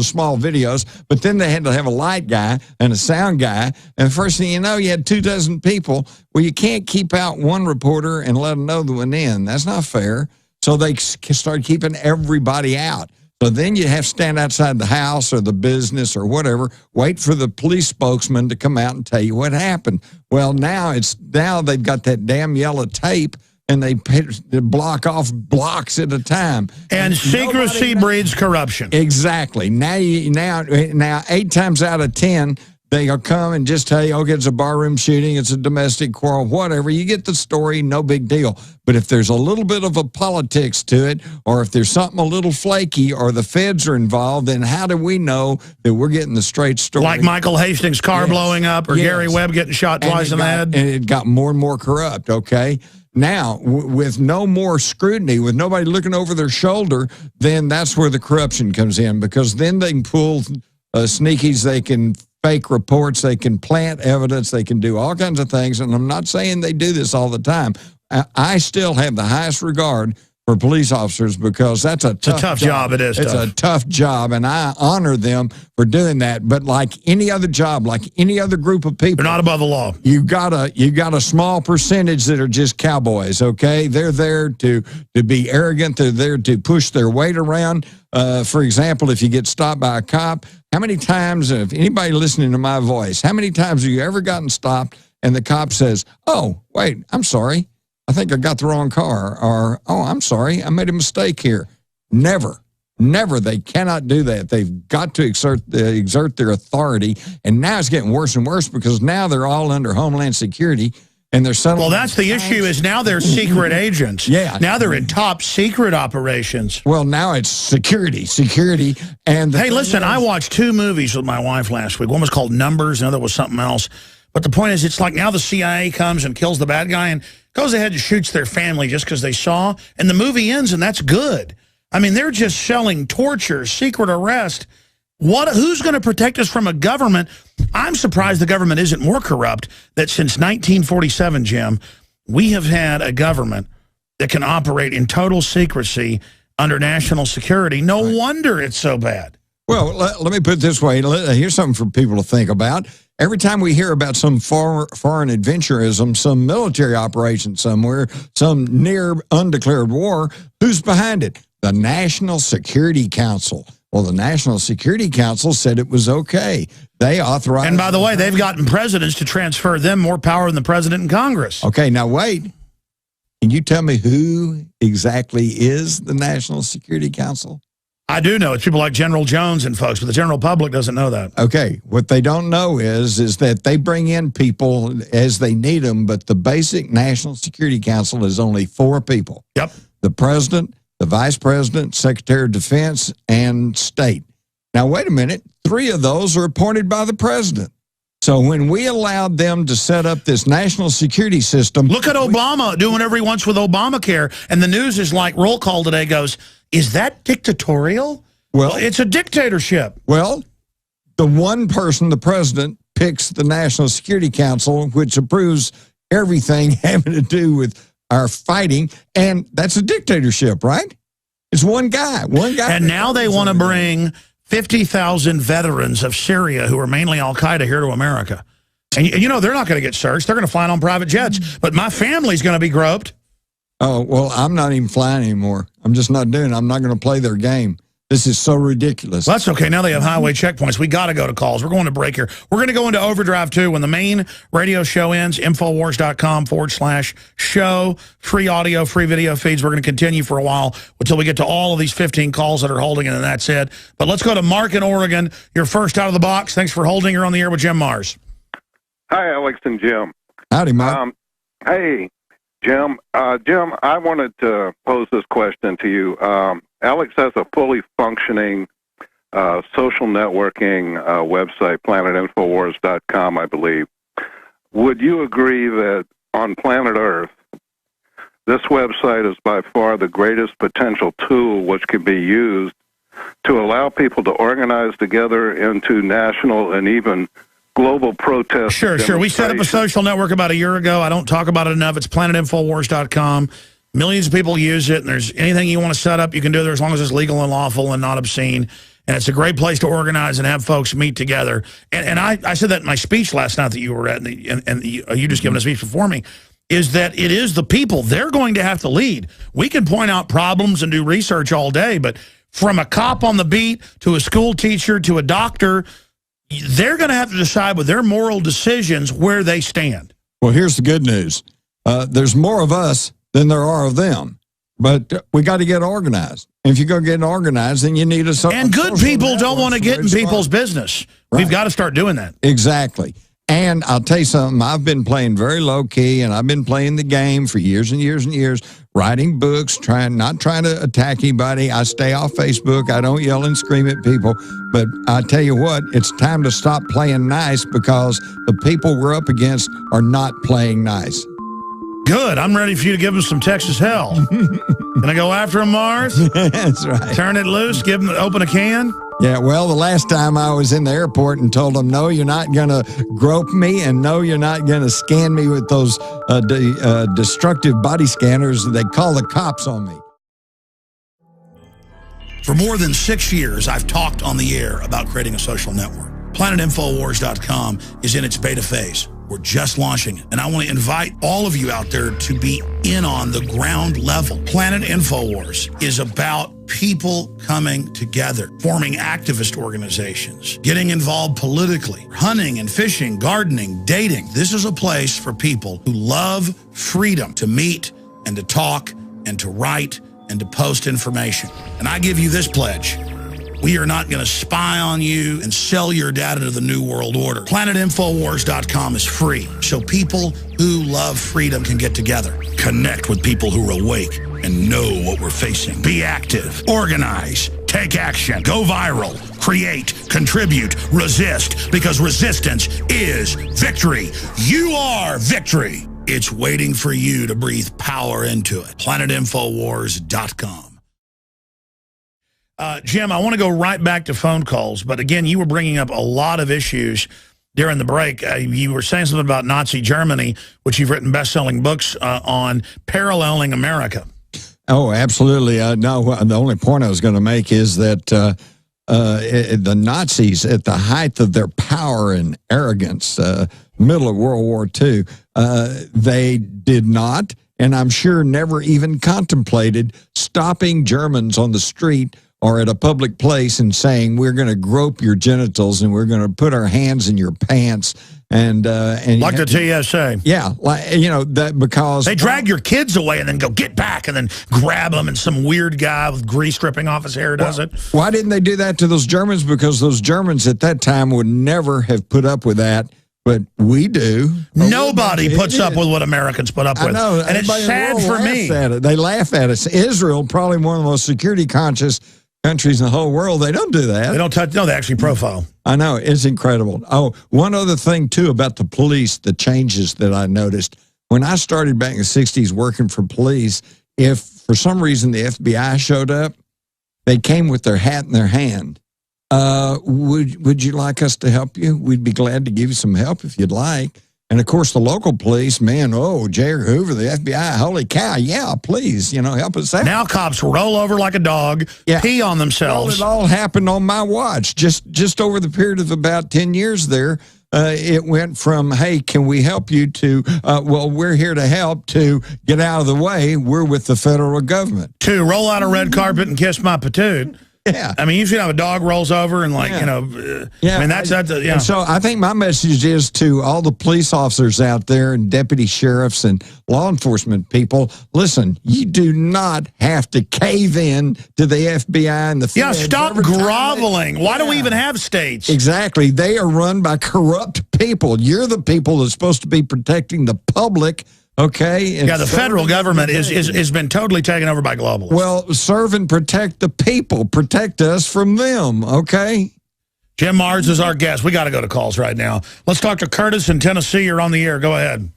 small videos, but then they had to have a light guy and a sound guy, and the first thing you know, you had 24 people. Well, you can't keep out one reporter and let them know that went in. That's not fair. So they started keeping everybody out. So then you have to stand outside the house or the business or whatever, wait for the police spokesman to come out and tell you what happened. Well, now they've got that damn yellow tape, and they block off blocks at a time.
And secrecy breeds corruption.
Exactly. Now 8 times out of 10, they'll come and just tell you, okay, it's a barroom shooting, it's a domestic quarrel, whatever. You get the story, no big deal. But if there's a little bit of a politics to it, or if there's something a little flaky, or the feds are involved, then how do we know that we're getting the straight story?
Like Michael Hastings' car blowing up, or Gary Webb getting shot twice in the head.
And it got more and more corrupt, okay? Now, with no more scrutiny, with nobody looking over their shoulder, then that's where the corruption comes in, because then they can pull sneakies, they can fake reports, they can plant evidence, they can do all kinds of things, and I'm not saying they do this all the time. I still have the highest regard for police officers, because that's a tough
job. It is.
It's a tough job, and I honor them for doing that. But like any other job, like any other group of people,
they're not above the law.
You got a small percentage that are just cowboys. Okay, they're there to be arrogant. They're there to push their weight around. For example, if you get stopped by a cop, how many times, if anybody listening to my voice, how many times have you ever gotten stopped and the cop says, "Oh, wait, I'm sorry, I think I got the wrong car," or, "Oh, I'm sorry, I made a mistake here"? Never. They cannot do that. They've got to exert their authority, and now it's getting worse and worse, because now they're all under Homeland Security, and they're settling.
Well, that's the issue, is now they're secret agents.
Yeah.
Now they're in top secret operations.
Well, now it's security. And
hey, listen, I watched 2 movies with my wife last week. One was called Numbers, and the other was something else. But the point is, it's like now the CIA comes and kills the bad guy and goes ahead and shoots their family just because they saw, and the movie ends, and that's good. I mean, they're just selling torture, secret arrest. Who's going to protect us from a government? I'm surprised the government isn't more corrupt, that since 1947, Jim, we have had a government that can operate in total secrecy under national security. No wonder it's so bad.
Well, let me put it this way. Here's something for people to think about. Every time we hear about some foreign adventurism, some military operation somewhere, some near undeclared war, who's behind it? The National Security Council. Well, the National Security Council said it was okay. They authorized...
And by the way, they've gotten presidents to transfer them more power than the president and Congress.
Okay, now wait. Can you tell me who exactly is the National Security Council?
I do know. It's people like General Jones and folks, but the general public doesn't know that.
Okay. What they don't know is that they bring in people as they need them, but the basic National Security Council is only 4 people.
Yep.
The president, the vice president, secretary of defense, and state. Now, wait a minute. 3 of those are appointed by the president. So when we allowed them to set up this national security system...
Look at Obama doing whatever he wants with Obamacare. And the news is like, roll call today goes... Is that dictatorial? Well, it's a dictatorship.
Well, the one person, the president, picks the National Security Council, which approves everything having to do with our fighting, and that's a dictatorship, right? It's one guy.
And now they want to bring 50,000 veterans of Syria who are mainly al-Qaeda here to America. And you know they're not going to get searched. They're going to fly on private jets. But my family's going to be groped.
Oh, well, I'm not even flying anymore. I'm just not doing it. I'm not going to play their game. This is so ridiculous.
Well, that's okay. Now they have highway checkpoints. We got to go to calls. We're going to break here. We're going to go into overdrive, too. When the main radio show ends, Infowars.com/show. Free audio, free video feeds. We're going to continue for a while until we get to all of these 15 calls that are holding, and then that's it. But let's go to Mark in Oregon. You're first out of the box. Thanks for holding. You're on the air with Jim Marrs.
Hi, Alex and Jim.
Howdy, Mark.
Hey, Jim. Jim, I wanted to pose this question to you. Alex has a fully functioning social networking website, planetinfowars.com, I believe. Would you agree that on planet Earth, this website is by far the greatest potential tool which can be used to allow people to organize together into national and even global protests?
Sure. We set up a social network about a year ago. I don't talk about it enough. It's planetinfowars.com. Millions of people use it, and there's anything you want to set up, you can do there as long as it's legal and lawful and not obscene. And it's a great place to organize and have folks meet together. And I said that in my speech last night that you were at, and you just given a speech before me, is that it is the people. They're going to have to lead. We can point out problems and do research all day, but from a cop on the beat to a school teacher to a doctor, they're going to have to decide with their moral decisions where they stand.
Well, here's the good news. There's more of us than there are of them. But we got to get organized. If you're going to get organized, then you need a social.
And good people don't want to get in people's business. Right. We've got to start doing that.
Exactly. And I'll tell you something, I've been playing very low key, and I've been playing the game for years and years and years, writing books, not trying to attack anybody. I stay off Facebook. I don't yell and scream at people. But I tell you what, it's time to stop playing nice because the people we're up against are not playing nice.
Good. I'm ready for you to give them some Texas hell. Can I go after them, Mars?
That's right.
Turn it loose, open a can?
Yeah, well, the last time I was in the airport and told them, no, you're not going to grope me, and no, you're not going to scan me with those destructive body scanners. They call the cops on me.
For more than 6 years, I've talked on the air about creating a social network. PlanetInfoWars.com is in its beta phase. We're just launching it, and I want to invite all of you out there to be in on the ground level. Planet InfoWars is about people coming together, forming activist organizations, getting involved politically, hunting and fishing, gardening, dating. This is a place for people who love freedom to meet and to talk and to write and to post information. And I give you this pledge. We are not going to spy on you and sell your data to the New World Order. PlanetInfoWars.com is free, so people who love freedom can get together. Connect with people who are awake and know what we're facing. Be active, organize, take action, go viral, create, contribute, resist, because resistance is victory. You are victory. It's waiting for you to breathe power into it. PlanetInfoWars.com. Jim, I want to go right back to phone calls, but again, you were bringing up a lot of issues during the break. You were saying something about Nazi Germany, which you've written best-selling books on, paralleling America.
Oh, absolutely. No, the only point I was going to make is that the Nazis at the height of their power and arrogance, middle of World War II, they did not, and I'm sure never even contemplated stopping Germans on the street or at a public place and saying, we're going to grope your genitals and we're going to put our hands in your pants. And
like the TSA.
Yeah, like, you know, that because
they drag your kids away and then go get back and then grab them, and some weird guy with grease dripping off his hair does it.
Why didn't they do that to those Germans? Because those Germans at that time would never have put up with that, but we do.
Nobody puts up with what Americans put up with.
I know,
and it's sad for me.
They laugh at us. Israel, probably one of the most security conscious countries in the whole world, they don't do that.
They don't touch. No, they actually profile.
I know, it's incredible. Oh, one other thing too about the police, the changes that I noticed when I started back in the '60s working for police. If for some reason the FBI showed up, they came with their hat in their hand. Would you like us to help you? We'd be glad to give you some help if you'd like. And of course, the local police, man, oh, J. Hoover, the FBI, holy cow, yeah, please, you know, help us out.
Now cops roll over like a dog, pee on themselves.
Well, it all happened on my watch. Just over the period of about 10 years there, it went from, hey, can we help you, to, well, we're here to help, to get out of the way, we're with the federal government.
To roll out a red carpet and kiss my patoot.
Yeah.
I mean, usually have a dog rolls over and, like, you know, I mean, that's yeah.
So I think my message is to all the police officers out there and deputy sheriffs and law enforcement people, listen, you do not have to cave in to the FBI and the feds.
Yeah, stop groveling. Why do we even have states?
Exactly. They are run by corrupt people. You're the people that's supposed to be protecting the public. Okay.
Yeah, the federal government has been totally taken over by globalists.
Well, serve and protect the people. Protect us from them, okay?
Jim MARRS is our guest. We got to go to calls right now. Let's talk to Curtis in Tennessee. You're on the air. Go ahead.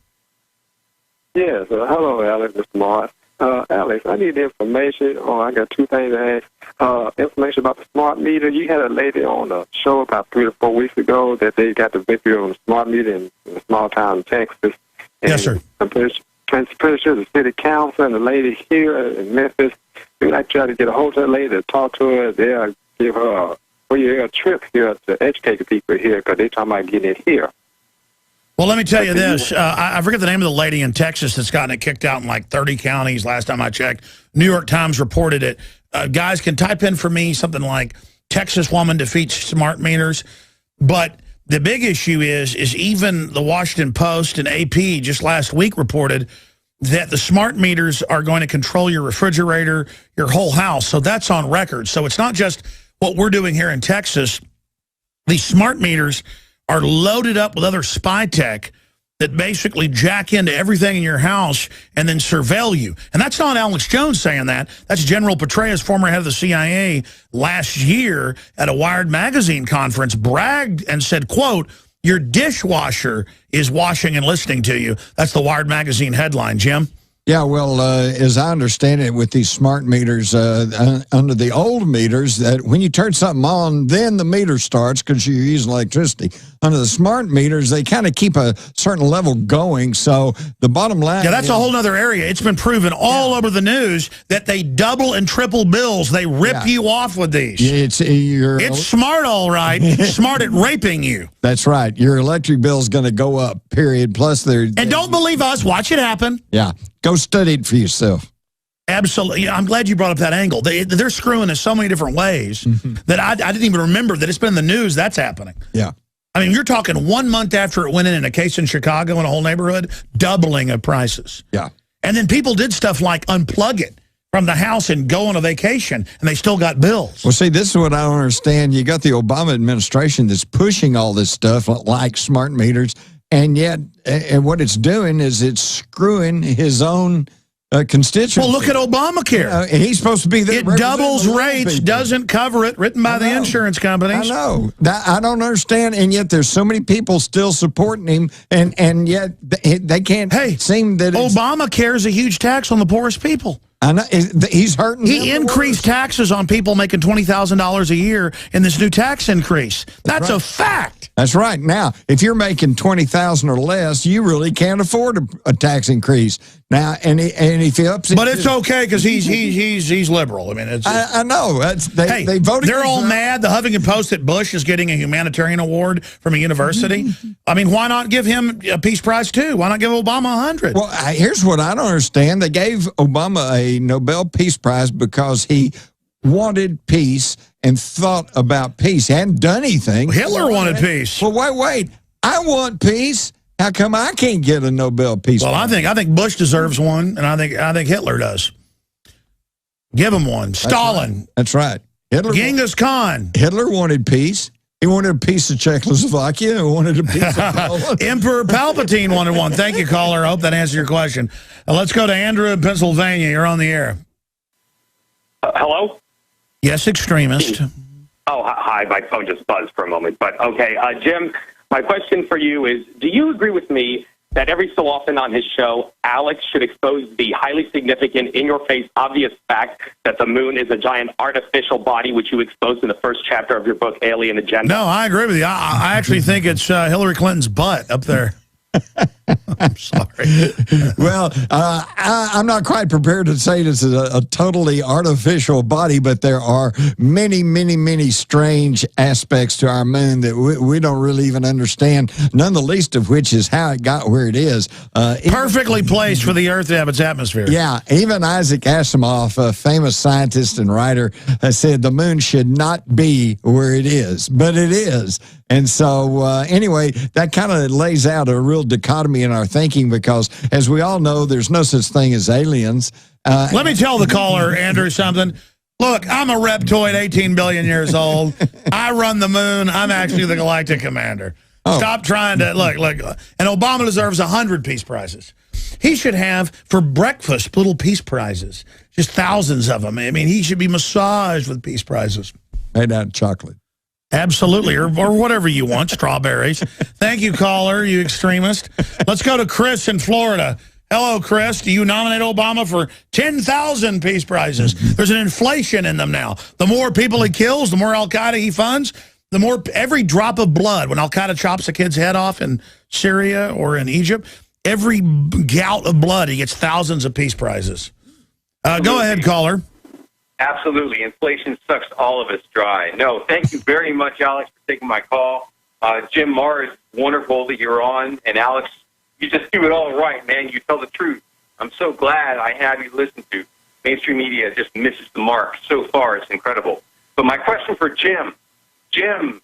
Yes. Hello, Alex. Mr. MARRS. Alex, I need information. I got two things to ask. Information about the smart meter. You had a lady on a show about 3 to 4 weeks ago that they got the victory on the smart meter in a small town in Texas. And
yes, sir.
I'm pretty sure the city council and the lady here in Memphis, we like try to get a hold of that lady to talk to her. They'll give her a trip here to educate the people here because they're talking about getting it here.
Well, let me tell you this. I forget the name of the lady in Texas that's gotten it kicked out in like 30 counties last time I checked. New York Times reported it. Guys can type in for me something like Texas woman defeats smart meters. But the big issue is even the Washington Post and AP just last week reported that the smart meters are going to control your refrigerator, your whole house. So that's on record. So it's not just what we're doing here in Texas. These smart meters are loaded up with other spy tech that basically jack into everything in your house and then surveil you. And that's not Alex Jones saying that. That's General Petraeus, former head of the CIA, last year at a Wired magazine conference, bragged and said, quote, your dishwasher is washing and listening to you. That's the Wired magazine headline, Jim.
Yeah, well, as I understand it, with these smart meters, under the old meters, that when you turn something on, then the meter starts because you're using electricity. Under the smart meters, they kind of keep a certain level going. So the bottom line,
yeah, that's a whole other area. It's been proven all over the news that they double and triple bills. They rip you off with these. It's smart, all right. Smart at raping you.
That's right. Your electric bill is going to go up. Period. Plus,
and don't believe us. Watch it happen.
Yeah. Go study it for yourself.
Absolutely. I'm glad you brought up that angle. They're screwing us so many different ways that I didn't even remember that it's been in the news that's happening.
Yeah.
I mean, you're talking 1 month after it went in a case in Chicago in a whole neighborhood, doubling of prices.
Yeah.
And then people did stuff like unplug it from the house and go on a vacation, and they still got bills.
Well, see, this is what I don't understand. You got the Obama administration that's pushing all this stuff like smart meters. And yet, and what it's doing is it's screwing his own constituency.
Well, look at Obamacare.
He's supposed to be there.
It doubles rates, doesn't cover it, written by the insurance companies.
I know. I don't understand, and yet there's so many people still supporting him, and yet they can't seem that
Obamacare is a huge tax on the poorest people.
I know. He's hurting.
He increased taxes on people making $20,000 a year in this new tax increase. That's a fact.
That's right. Now, if you're making $20,000 or less, you really can't afford a tax increase. Now, and if he ups it,
but it's okay because he's liberal. I mean,
I know. They voted.
They're all mad. The Huffington Post that Bush is getting a humanitarian award from a university. I mean, why not give him a peace prize too? Why not give Obama 100?
Well, here's what I don't understand. They gave Obama a Nobel Peace Prize because he wanted peace and thought about peace. He hadn't done anything.
Hitler wanted peace.
Well, wait. I want peace. How come I can't get a Nobel Peace Prize?
Well, I think Bush deserves one, and I think Hitler does. Give him one. Stalin.
That's right.
Genghis Khan.
Hitler wanted peace. He wanted a piece of Czechoslovakia. He wanted a piece of Poland.
Emperor Palpatine wanted one. Thank you, caller. I hope that answers your question. Let's go to Andrew in Pennsylvania. You're on the air.
Hello?
Yes, extremist.
Oh, hi. My phone just buzzed for a moment. But, okay, Jim, my question for you is, do you agree with me that every so often on his show, Alex should expose the highly significant, in-your-face, obvious fact that the moon is a giant artificial body, which you exposed in the first chapter of your book, Alien Agenda?
No, I agree with you. I actually think it's Hillary Clinton's butt up there. I'm sorry.
Well, I'm not quite prepared to say this is a totally artificial body, but there are many, many, many strange aspects to our moon that we don't really even understand, none the least of which is how it got where it is.
Perfectly placed for the Earth to have its atmosphere.
Yeah, even Isaac Asimov, a famous scientist and writer, has said the moon should not be where it is, but it is. And so, anyway, that kind of lays out a real dichotomy in our thinking because, as we all know, there's no such thing as aliens.
Let me tell the caller, Andrew, something. Look, I'm a reptoid, 18 billion years old. I run the moon. I'm actually the galactic commander. Oh. Stop trying to, look. And Obama deserves 100 peace prizes. He should have, for breakfast, little peace prizes. Just thousands of them. I mean, he should be massaged with peace prizes.
Made out of chocolate.
Absolutely, or whatever you want, strawberries. Thank you, caller, you extremist. Let's go to Chris in Florida. Hello, Chris. Do you nominate Obama for 10,000 peace prizes? There's an inflation in them now. The more people he kills, the more al-Qaeda he funds, the more every drop of blood, when al-Qaeda chops a kid's head off in Syria or in Egypt, every gout of blood, he gets thousands of peace prizes. Go ahead, caller.
Absolutely. Inflation sucks all of us dry. No, thank you very much, Alex, for taking my call. Jim MARRS, wonderful that you're on. And, Alex, you just do it all right, man. You tell the truth. I'm so glad I have you listen to. Mainstream media just misses the mark so far. It's incredible. But my question for Jim. Jim,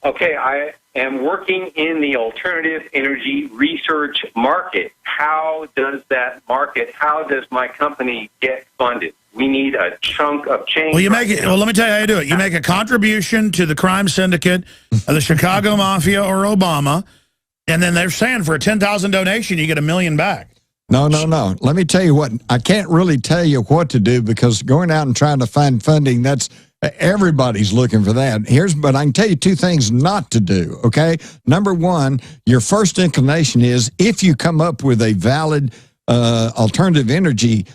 okay, I am working in the alternative energy research market. How does that market, how does my company get funded? We need a chunk of change.
Well, let me tell you how you do it. You make a contribution to the crime syndicate of the Chicago Mafia or Obama, and then they're saying for a 10,000 donation, you get $1 million back.
No. Let me tell you what. I can't really tell you what to do because going out and trying to find funding, that's everybody's looking for that. But I can tell you two things not to do, okay? Number one, your first inclination is if you come up with a valid alternative energy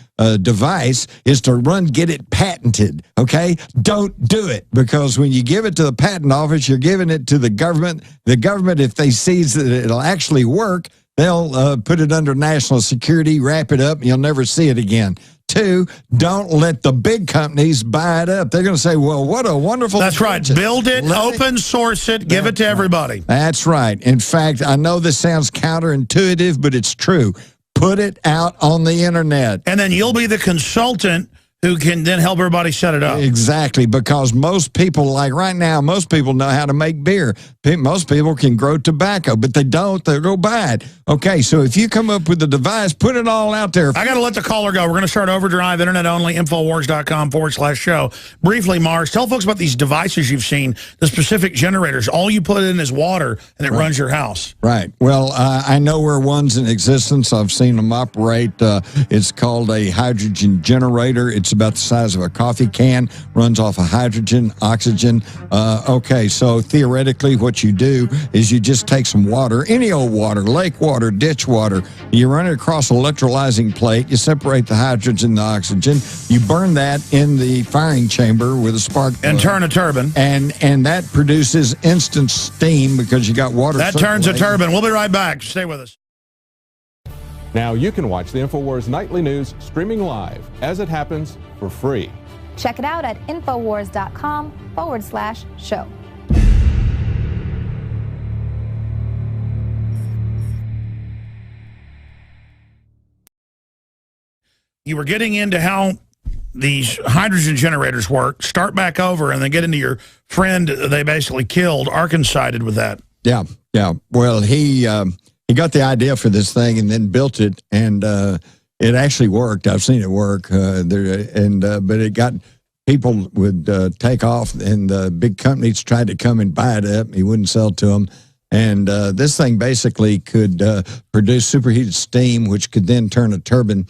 device is to get it patented, okay? Don't do it because when you give it to the patent office, you're giving it to the government. The government, if they see that it'll actually work, they'll put it under national security, wrap it up, and you'll never see it again. Two, don't let the big companies buy it up. They're going to say, well, what a wonderful...
That's right. Build it, open source it, give it to everybody.
That's right. In fact, I know this sounds counterintuitive, but it's true. Put it out on the internet.
And then you'll be the consultant who can then help everybody set it up.
Exactly, because most people, like right now, most people know how to make beer. Most people can grow tobacco, but they don't. They'll go buy it. Okay, so if you come up with a device, put it all out there.
I got to let the caller go. We're going to start Overdrive, internet only, Infowars.com/show. Briefly, Mars, tell folks about these devices you've seen, the specific generators. All you put in is water, and it runs your house.
Right. Well, I know where one's in existence. I've seen them operate. It's called a hydrogen generator. It's about the size of a coffee can, runs off of hydrogen, oxygen. Okay, so theoretically what you do is you just take some water, any old water, lake water, ditch water, you run it across an electrolyzing plate, you separate the hydrogen and the oxygen, you burn that in the firing chamber with a spark plug.
And turn a turbine.
And that produces instant steam because you got water.
That turns a turbine. We'll be right back. Stay with us.
Now you can watch the InfoWars Nightly News streaming live as it happens for free.
Check it out at Infowars.com/show.
You were getting into how these hydrogen generators work, start back over, and then get into your friend they basically killed. Arkin sided with that.
Yeah, yeah. Well, he got the idea for this thing and then built it, and it actually worked. I've seen it work. But it got people would take off, and the big companies tried to come and buy it up. He wouldn't sell to them. And this thing basically could produce superheated steam, which could then turn a turbine,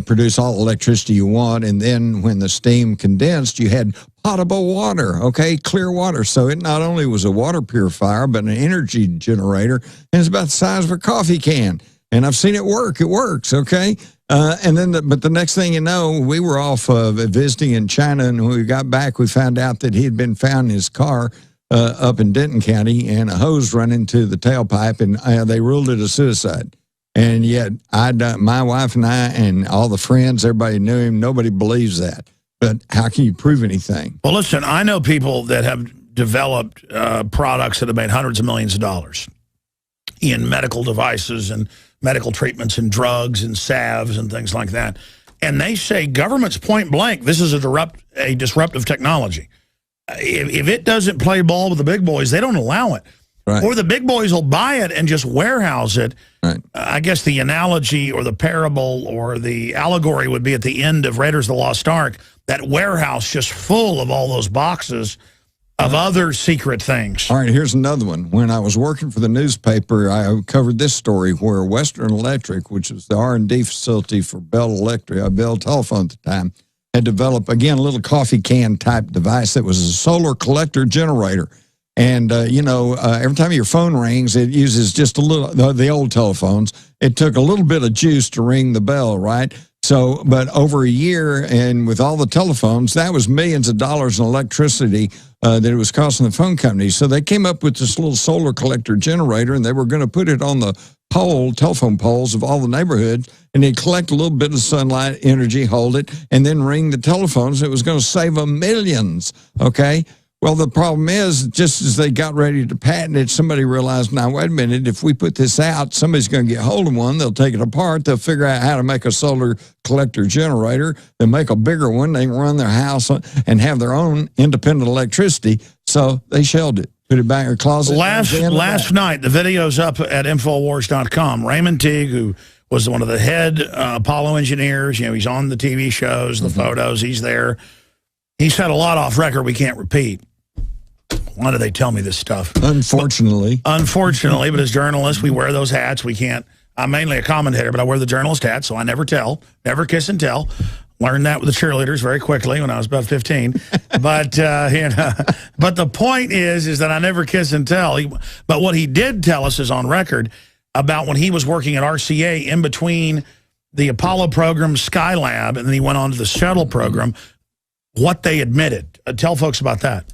produce all the electricity you want. And then when the steam condensed, you had potable water, okay, clear water. So it not only was a water purifier, but an energy generator. And it's about the size of a coffee can. And I've seen it work. It works, okay? And then, but the next thing you know, we were off visiting in China, and when we got back, we found out that he had been found in his car up in Denton County, and a hose run into the tailpipe, and they ruled it a suicide. And yet, my wife and I and all the friends, everybody knew him. Nobody believes that. But how can you prove anything?
Well, listen, I know people that have developed products that have made hundreds of millions of dollars in medical devices and medical treatments and drugs and salves and things like that. And they say government's point blank, this is a disruptive technology. If it doesn't play ball with the big boys, they don't allow it.
Right.
Or the big boys will buy it and just warehouse it.
Right.
I guess the analogy or the parable or the allegory would be at the end of Raiders of the Lost Ark, that warehouse just full of all those boxes of other secret things.
All right, here's another one. When I was working for the newspaper, I covered this story where Western Electric, which was the R&D facility for Bell Telephone at the time, had developed, again, a little coffee can type device that was a solar collector generator. And, every time your phone rings, it uses just a little, the old telephones, it took a little bit of juice to ring the bell, right? So, but over a year, and with all the telephones, that was millions of dollars in electricity that it was costing the phone companies. So they came up with this little solar collector generator, and they were going to put it on the telephone poles of all the neighborhoods, and they'd collect a little bit of sunlight energy, hold it, and then ring the telephones. It was going to save them millions, okay? Well, the problem is, just as they got ready to patent it, somebody realized, now, wait a minute, if we put this out, somebody's going to get hold of one, they'll take it apart, they'll figure out how to make a solar collector generator, they'll make a bigger one, they can run their house and have their own independent electricity, so they shelved it, put it back in their closet.
Last night, the video's up at Infowars.com. Raymond Teague, who was one of the head Apollo engineers, he's on the TV shows, the photos, he's there. He said a lot off record we can't repeat. Why do they tell me this stuff?
Unfortunately.
Unfortunately, but as journalists, we wear those hats. We can't. I'm mainly a commentator, but I wear the journalist hat, so I never tell, never kiss and tell. Learned that with the cheerleaders very quickly when I was about 15. But but the point is that I never kiss and tell. But what he did tell us is on record about when he was working at RCA in between the Apollo program, Skylab, and then he went on to the shuttle program. What they admitted. Tell folks about that.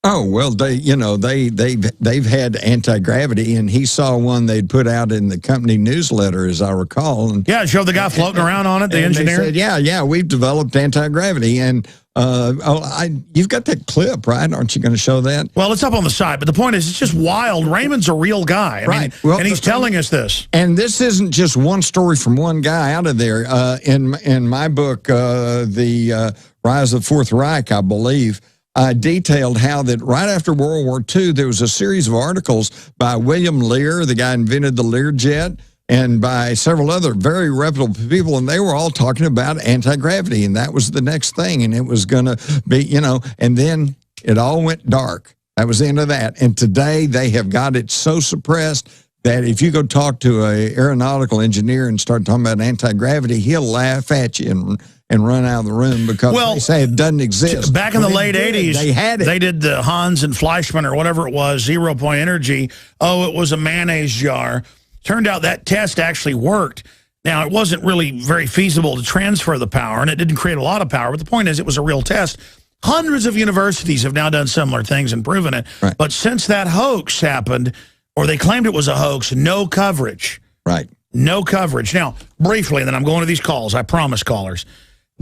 Oh, well, they've had anti-gravity, and he saw one they'd put out in the company newsletter, as I recall. And,
yeah, it showed the guy floating around on it, the engineer.
They said, yeah, we've developed anti-gravity. And you've got that clip, right? Aren't you going to show that?
Well, it's up on the side, but the point is, it's just wild. Raymond's a real guy. I mean, and he's telling us this.
And this isn't just one story from one guy out of there. In my book, The Rise of the Fourth Reich, I believe, I detailed how that right after World War II, there was a series of articles by William Lear, the guy who invented the Learjet, and by several other very reputable people, and they were all talking about anti-gravity, and that was the next thing, and it was going to be, and then it all went dark. That was the end of that. And today they have got it so suppressed that if you go talk to an aeronautical engineer and start talking about anti-gravity, he'll laugh at you and run out of the room because they say it doesn't exist.
Back in the late 80s,
they had it.
They did the Hans and Fleischmann or whatever it was, 0-point energy. Oh, it was a mayonnaise jar. Turned out that test actually worked. Now, it wasn't really very feasible to transfer the power, and it didn't create a lot of power. But the point is, it was a real test. Hundreds of universities have now done similar things and proven it.
Right.
But since that hoax happened, or they claimed it was a hoax, no coverage.
Right.
No coverage. Now, briefly, and then I'm going to these calls. I promise, callers.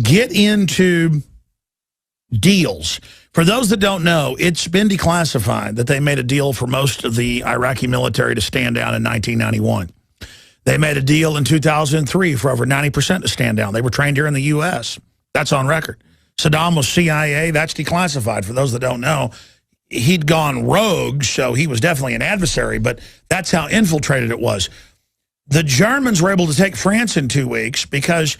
Get into deals. For those that don't know, it's been declassified that they made a deal for most of the Iraqi military to stand down in 1991. They made a deal in 2003 for over 90% to stand down. They were trained here in the U.S. That's on record. Saddam was CIA. That's declassified. For those that don't know, he'd gone rogue, so he was definitely an adversary, but that's how infiltrated it was. The Germans were able to take France in 2 weeks because,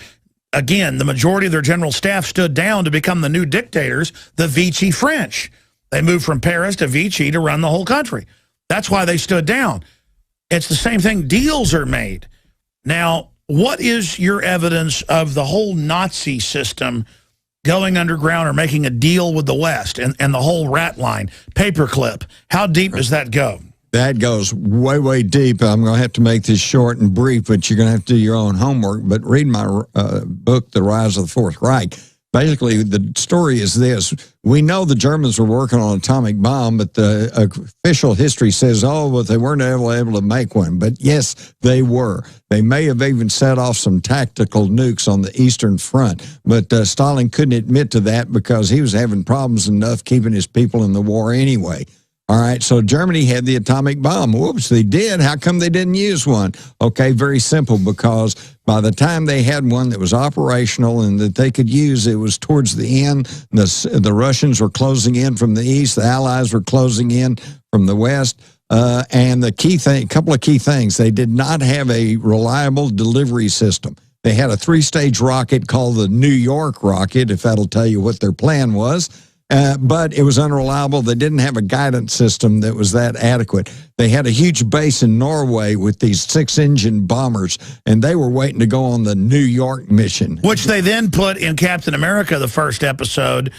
again, the majority of their general staff stood down to become the new dictators, the Vichy French. They moved from Paris to Vichy to run the whole country. That's why they stood down. It's the same thing. Deals are made. Now, what is your evidence of the whole Nazi system going underground or making a deal with the West and the whole rat line, paperclip? How deep does that go?
That goes way, way deep. I'm going to have to make this short and brief, but you're going to have to do your own homework. But read my book, The Rise of the Fourth Reich. Basically, the story is this. We know the Germans were working on an atomic bomb, but the official history says, oh, but they weren't able to make one. But yes, they were. They may have even set off some tactical nukes on the Eastern Front. But Stalin couldn't admit to that because he was having problems enough keeping his people in the war anyway. All right, so Germany had the atomic bomb. Whoops, they did. How come they didn't use one? Okay, very simple, because by the time they had one that was operational and that they could use, it was towards the end. The Russians were closing in from the east. The Allies were closing in from the west. And the key thing, a couple of key things, they did not have a reliable delivery system. They had a 3-stage rocket called the New York rocket, if that'll tell you what their plan was. But it was unreliable. They didn't have a guidance system that was that adequate. They had a huge base in Norway with these 6-engine bombers, and they were waiting to go on the New York mission.
Which they then put in Captain America, the first episode,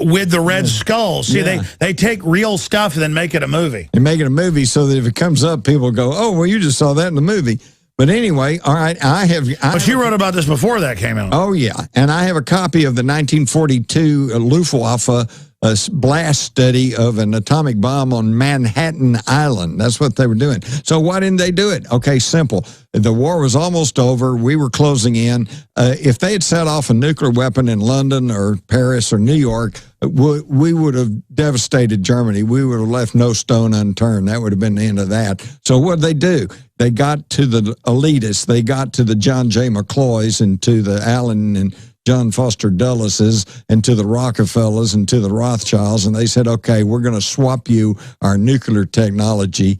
with the Red Skull. See, they take real stuff and then make it a movie.
And make it a movie so that if it comes up, people go, oh, well, you just saw that in the movie. But anyway, all right, But
you wrote about this before that came out.
Oh, yeah. And I have a copy of the 1942 Luftwaffe blast study of an atomic bomb on Manhattan Island. That's what they were doing. So why didn't they do it? Okay, simple. The war was almost over. We were closing in. If they had set off a nuclear weapon in London or Paris or New York, we would have devastated Germany. We would have left no stone unturned. That would have been the end of that. So what did they do? They got to the elitists. They got to the John J. McCloys and to the Allen and John Foster Dulleses and to the Rockefellers and to the Rothschilds, and they said, okay, we're going to swap you our nuclear technology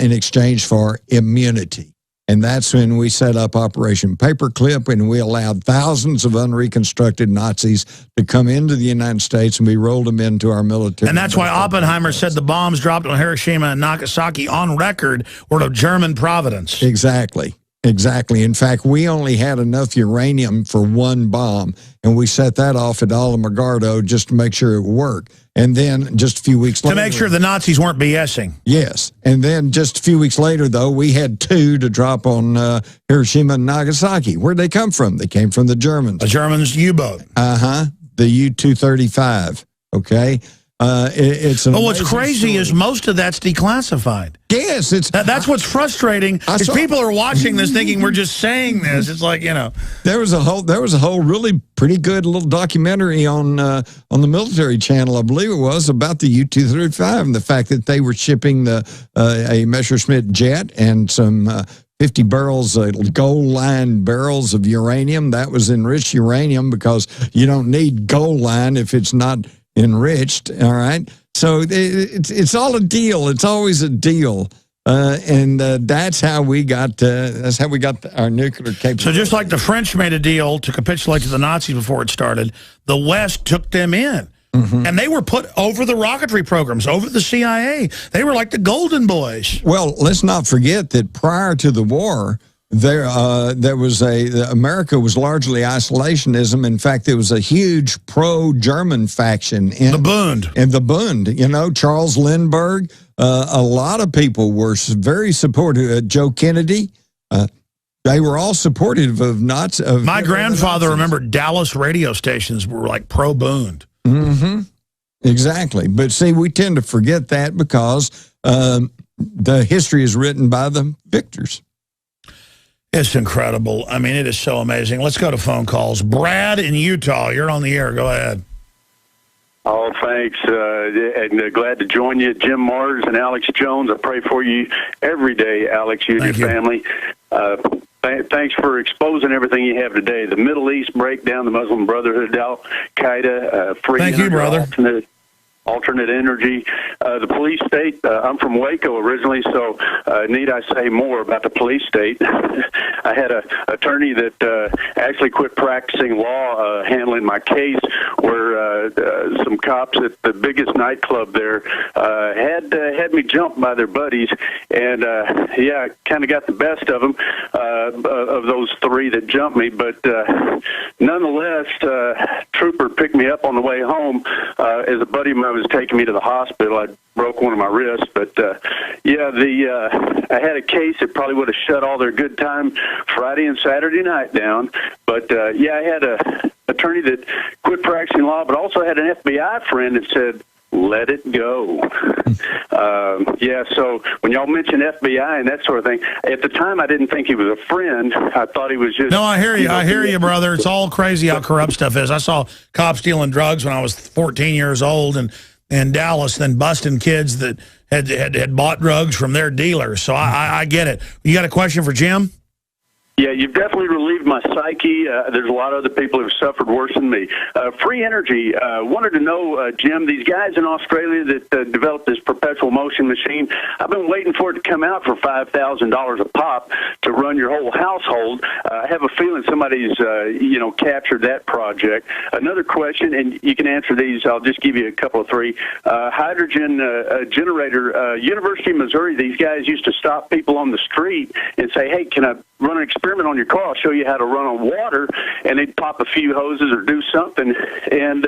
in exchange for immunity. And that's when we set up Operation Paperclip, and we allowed thousands of unreconstructed Nazis to come into the United States, and we rolled them into our military.
And that's why Oppenheimer said the bombs dropped on Hiroshima and Nagasaki on record were of German providence.
Exactly. Exactly. In fact, we only had enough uranium for one bomb, and we set that off at Alamogordo just to make sure it worked. And then just a few weeks later...
To make sure the Nazis weren't BSing.
Yes. And then just a few weeks later, though, we had 2 to drop on Hiroshima and Nagasaki. Where'd they come from? They came from the Germans.
The Germans' U-boat.
Uh-huh. The U-235. Okay? It's
but what's crazy is most of that's declassified.
Yes,
that's what's frustrating. Is people are watching this thinking we're just saying this. It's like, you know,
there was a whole really pretty good little documentary on the military channel, I believe it was, about the U-235 and the fact that they were shipping a Messerschmitt jet and some 50 barrels, gold-lined barrels of uranium. That was enriched uranium because you don't need gold line if it's not enriched. All right, so it's all a deal. It's always a deal, and that's how we got our nuclear capability.
So just like the French made a deal to capitulate to the Nazis before it started, the West took them in, and they were put over the rocketry programs, over the CIA. They were like the Golden Boys.
Well, let's not forget that prior to the war, there was America was largely isolationism. In fact, there was a huge pro-German faction in
the Bund.
In the Bund, you know, Charles Lindbergh. A lot of people were very supportive. Joe Kennedy. They were all supportive of Nazis.
My grandfather remembered Dallas radio stations were like pro-Bund.
Mm-hmm. Exactly. But see, we tend to forget that because the history is written by the victors.
It's incredible. I mean, it is so amazing. Let's go to phone calls. Brad in Utah, you're on the air. Go ahead.
Oh, thanks. And glad to join you. Jim MARRS and Alex Jones. I pray for you every day, Alex, you and your family. Thanks for exposing everything you have today. The Middle East breakdown, the Muslim Brotherhood, Al-Qaeda, free
Thank you, brother.
Alternate energy, the police state. I'm from Waco originally, so need I say more about the police state? I had an attorney that actually quit practicing law handling my case, where some cops at the biggest nightclub there had me jumped by their buddies, and yeah, kind of got the best of them, of those three that jumped me, but nonetheless, trooper picked me up on the way home as a buddy of mine was taking me to the hospital. I broke one of my wrists, but yeah, I had a case that probably would have shut all their good time Friday and Saturday night down. But yeah, I had a attorney that quit practicing law, but also had an FBI friend that said, let it go. Yeah, so when y'all mentioned FBI and that sort of thing, at the time I didn't think he was a friend. I thought he was just... No,
I hear you. I hear you, brother. It's all crazy how corrupt stuff is. I saw cops dealing drugs when I was 14 years old in Dallas, then busting kids that had bought drugs from their dealers. So I get it. You got a question for Jim?
Yeah, you've definitely relieved my psyche. There's a lot of other people who've suffered worse than me. Free energy. Wanted to know, Jim, these guys in Australia that developed this perpetual motion machine, I've been waiting for it to come out for $5,000 a pop to run your whole household. I have a feeling somebody's, captured that project. Another question, and you can answer these. I'll just give you a couple of three. Hydrogen generator. University of Missouri, these guys used to stop people on the street and say, hey, can I run an experiment on your car? I'll show you how to run on water. And they'd pop a few hoses or do something, and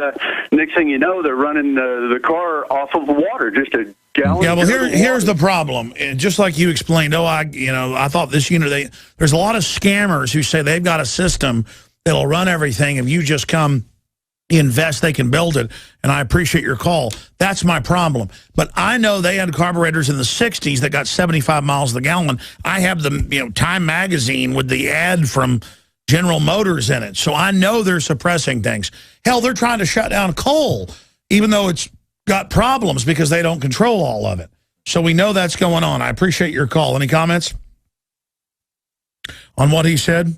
next thing you know, they're running the car off of water, just a gallon.
Yeah, well, here's the problem. Just like you explained, I thought this unit, there's a lot of scammers who say they've got a system that'll run everything. If you just come invest, they can build it, and I appreciate your call. That's my problem. But I know they had carburetors in the 60s that got 75 miles a gallon. I have the Time magazine with the ad from General Motors in it, so I know they're suppressing things. Hell, they're trying to shut down coal, even though it's got problems because they don't control all of it. So we know that's going on. I appreciate your call. Any comments on what he said?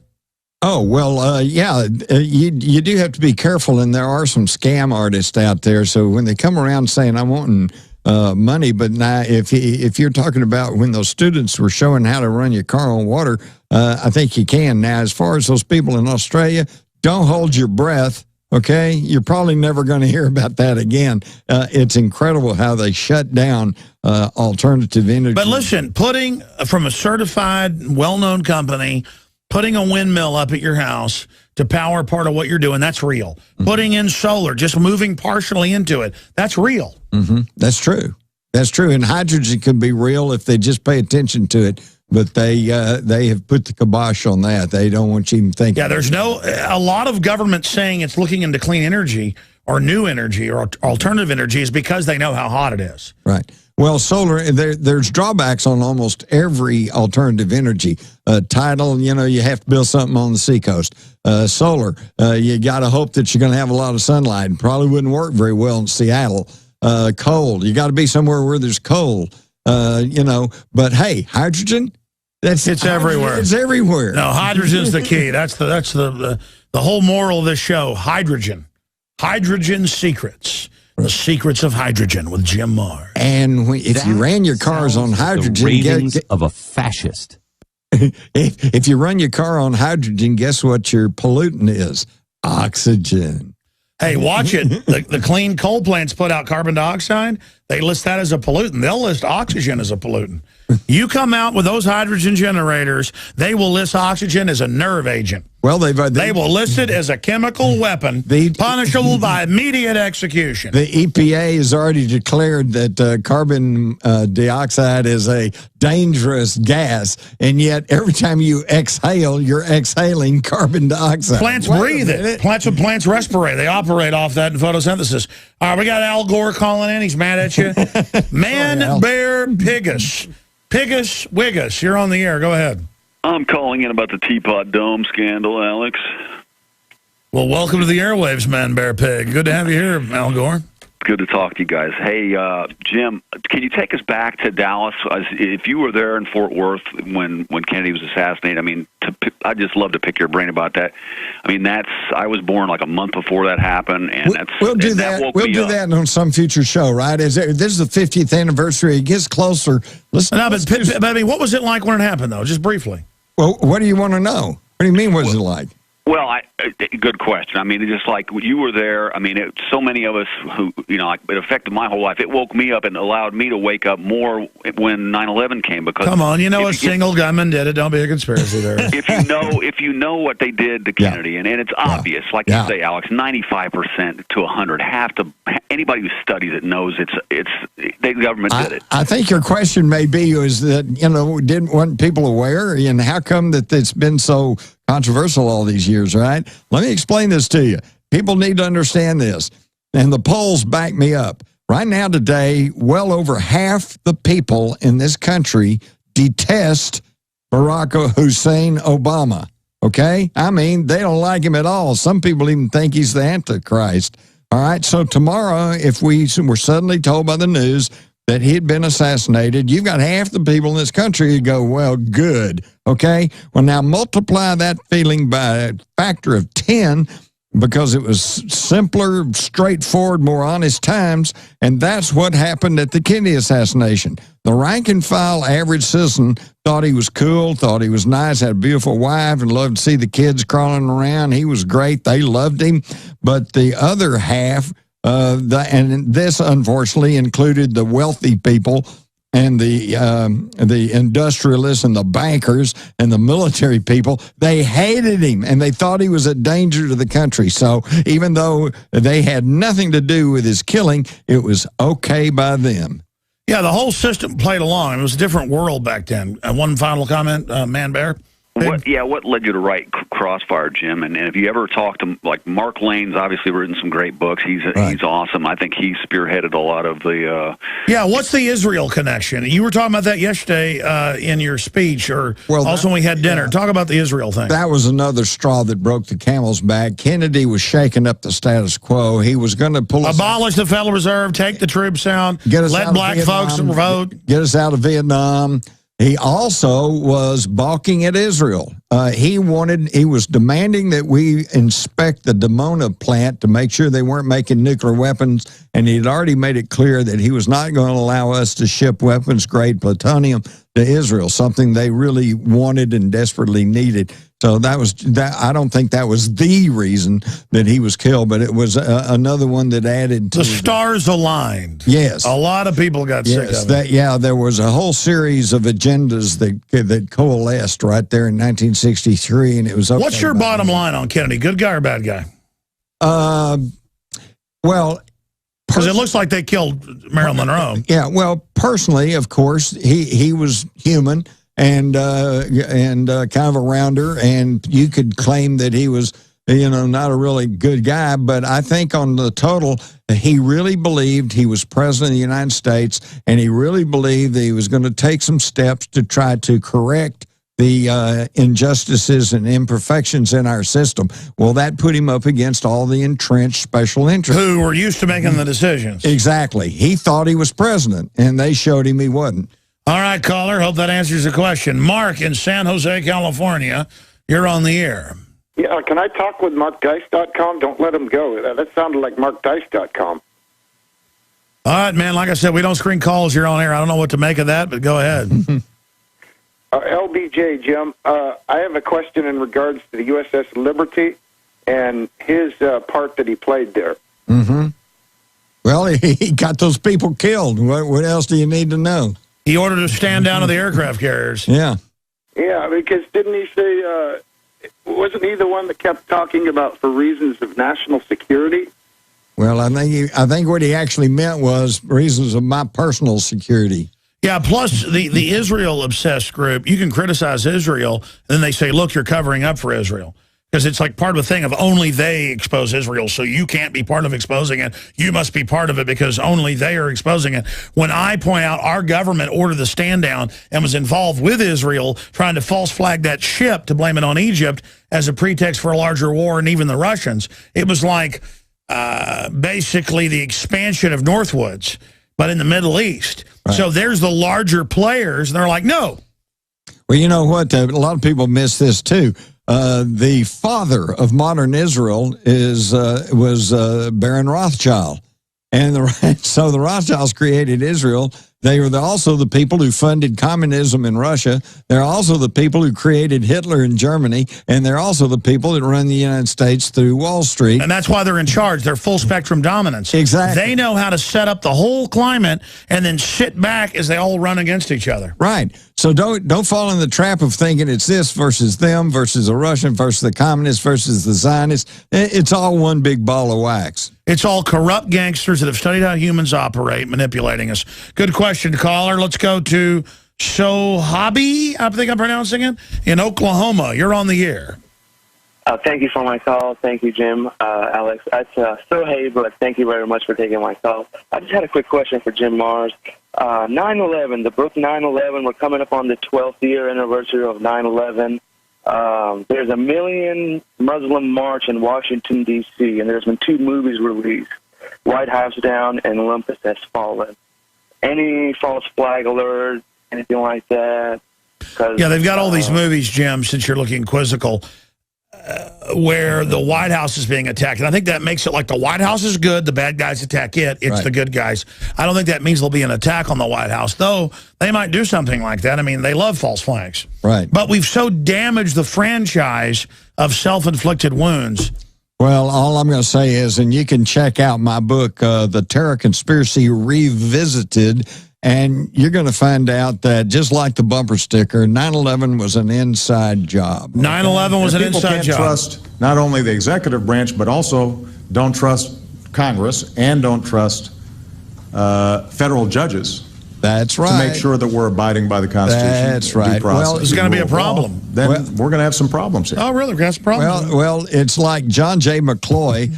Oh, well, yeah, you do have to be careful, and there are some scam artists out there. So when they come around saying, I'm wanting money, but now if you're talking about when those students were showing how to run your car on water, I think you can. Now, as far as those people in Australia, don't hold your breath, okay? You're probably never going to hear about that again. It's incredible how they shut down alternative energy.
But listen, putting from a certified, well-known company, putting a windmill up at your house to power part of what you're doing, that's real. Mm-hmm. Putting in solar, just moving partially into it, that's real.
Mm-hmm. That's true. That's true. And hydrogen can be real if they just pay attention to it. But they have put the kibosh on that. They don't want you even thinking.
Yeah, there's a lot of government saying it's looking into clean energy or new energy or alternative energy is because they know how hot it is.
Right. Well, solar, there's drawbacks on almost every alternative energy. Tidal, you have to build something on the seacoast. Solar, you got to hope that you're going to have a lot of sunlight. Probably wouldn't work very well in Seattle. Coal, you got to be somewhere where there's coal. But hey, hydrogen,
it's everywhere.
It's everywhere.
No, hydrogen's the key. That's the whole moral of this show. Hydrogen secrets. The Secrets of Hydrogen with Jim MARRS.
And if you ran your cars on hydrogen,
the ravings of a fascist.
If you run your car on hydrogen, guess what your pollutant is? Oxygen.
Hey, watch it. The clean coal plants put out carbon dioxide. They list that as a pollutant. They'll list oxygen as a pollutant. You come out with those hydrogen generators, they will list oxygen as a nerve agent.
Well, they
will list it as a chemical weapon, punishable by immediate execution.
The EPA has already declared that carbon dioxide is a dangerous gas, and yet every time you exhale, you're exhaling carbon dioxide.
Plants breathe it. Plants respirate. They operate off that in photosynthesis. All right, we got Al Gore calling in. He's mad at you. Man, bear, piggus. Piggus, wiggus. You're on the air. Go ahead.
I'm calling in about the Teapot Dome scandal, Alex.
Well, welcome to the airwaves, Man Bear Pig. Good to have you here, Al Gore.
Good to talk to you guys. Hey, Jim, can you take us back to Dallas? If you were there in Fort Worth when Kennedy was assassinated, I mean, I'd just love to pick your brain about that. I mean, I was born like a month before that happened, and
we'll do that. We'll do that on some future show, right? This is the 50th anniversary. It gets closer.
But I mean, what was it like when it happened, though? Just briefly.
Well, what do you want to know? What do you mean, what was it like?
Well, good question. I mean, it's just like you were there. I mean, so many of us who, you know, it affected my whole life. It woke me up and allowed me to wake up more when 9/11 came. Because
come on, you know, a single gunman did it. Don't be a conspiracy there.
if you know what they did to Kennedy, and it's obvious, like you say, Alex, 95% to 100. Anybody who studies it knows the government did it.
I think your question may be is that, you know, didn't want people aware, and how come that it's been so controversial all these years, right? Let me explain this to you. People need to understand this, and the polls back me up. Right now today, well over half the people in this country detest Barack Hussein Obama, okay? I mean, they don't like him at all. Some people even think he's the Antichrist. All right, so tomorrow, if we were suddenly told by the news that he'd been assassinated, you've got half the people in this country who go, well, good, okay? Well, now multiply that feeling by a factor of 10 because it was simpler, straightforward, more honest times, and that's what happened at the Kennedy assassination. The rank-and-file average citizen thought he was cool, thought he was nice, had a beautiful wife, and loved to see the kids crawling around. He was great. They loved him. But the other half, and this unfortunately included the wealthy people and the industrialists and the bankers and the military people. They hated him, and they thought he was a danger to the country. So even though they had nothing to do with his killing, it was okay by them.
Yeah, the whole system played along. It was a different world back then. One final comment, Man Bear?
What led you to write Crossfire, Jim? And if you ever talked to, like, Mark Lane's obviously written some great books. He's awesome. I think he spearheaded a lot of the... Yeah,
what's the Israel connection? You were talking about that yesterday in your speech, or also when we had dinner. Talk about the Israel thing.
That was another straw that broke the camel's back. Kennedy was shaking up the status quo. He was going to
abolish the Federal Reserve, take the troops out, let black folks vote.
Get us out of Vietnam. He also was balking at Israel. He was demanding that we inspect the Dimona plant to make sure they weren't making nuclear weapons, and he had already made it clear that he was not going to allow us to ship weapons-grade plutonium to Israel, something they really wanted and desperately needed. So I don't think that was the reason that he was killed, but it was another one that added to
the stars aligned.
Yes,
a lot of people got sick of it.
There was a whole series of agendas that coalesced right there in 1963, and it was.
What's your bottom line on Kennedy? Good guy or bad guy?
Well,
because it looks like they killed Marilyn Monroe.
Yeah, well, personally, of course, he was human. And kind of a rounder, and you could claim that he was, you know, not a really good guy, but I think on the total, he really believed he was president of the United States, and he really believed that he was going to take some steps to try to correct the injustices and imperfections in our system. Well, that put him up against all the entrenched special interests.
Who were used to making the decisions.
Exactly. He thought he was president, and they showed him he wasn't.
All right, caller. Hope that answers the question. Mark in San Jose, California. You're on the air.
Yeah, can I talk with MarkDice.com? Don't let him go. That sounded like MarkDice.com.
All right, man. Like I said, we don't screen calls here on air. I don't know what to make of that, but go ahead.
LBJ, Jim, I have a question in regards to the USS Liberty and his part that he played there.
Mm-hmm. Well, he got those people killed. What else do you need to know?
He ordered to stand down to the aircraft carriers.
Yeah.
Yeah, because didn't he say, wasn't he the one that kept talking about for reasons of national security?
Well, I think what he actually meant was reasons of my personal security.
Yeah, plus the Israel-obsessed group, you can criticize Israel, and then they say, look, you're covering up for Israel. because it's like part of a thing of only they expose Israel, so you can't be part of exposing it. You must be part of it because only they are exposing it. When I point out our government ordered the stand down and was involved with Israel trying to false flag that ship to blame it on Egypt as a pretext for a larger war and even the Russians, it was like basically the expansion of Northwoods, but in the Middle East. Right. So there's the larger players, and they're like, no.
Well, you know what? A lot of people miss this, too. The father of modern Israel was Baron Rothschild. And so the Rothschilds created Israel. They were also the people who funded communism in Russia. They're also the people who created Hitler in Germany. And they're also the people that run the United States through Wall Street.
And that's why they're in charge. They're full spectrum dominance.
Exactly.
They know how to set up the whole climate and then sit back as they all run against each other.
Right. So don't fall in the trap of thinking it's this versus them versus the Russian versus the communists versus the Zionists. It's all one big ball of wax.
It's all corrupt gangsters that have studied how humans operate, manipulating us. Good question, caller. Let's go to Shohabi, I think I'm pronouncing it, in Oklahoma. You're on the air.
Thank you for my call. Thank you, Jim, Alex. It's Sohaib, but thank you very much for taking my call. I just had a quick question for Jim MARRS. 9/11, the book 9/11, we're coming up on the 12th year anniversary of 9/11. There's a million Muslim march in Washington, D.C., and there's been 2 movies released, White House Down and Olympus Has Fallen. Any false flag alert, anything like that?
Yeah, they've got all these movies, Jim, since you're looking quizzical, where the White House is being attacked. And I think that makes it like the White House is good, the bad guys attack it, it's the good guys. I don't think that means there'll be an attack on the White House, though they might do something like that. I mean, they love false flags.
Right.
But we've so damaged the franchise of self-inflicted wounds.
Well, all I'm going to say is, and you can check out my book, The Terror Conspiracy Revisited, and you're going to find out that just like the bumper sticker, 9/11 was an inside job.
9/11 was an inside job.
People can't trust not only the executive branch, but also don't trust Congress and don't trust federal judges.
That's right.
To make sure that we're abiding by the Constitution.
That's right.
Well,
there's going to be a problem.
Then we're going to have some problems here.
Oh, really? That's a problem.
Well, it's like John J. McCloy,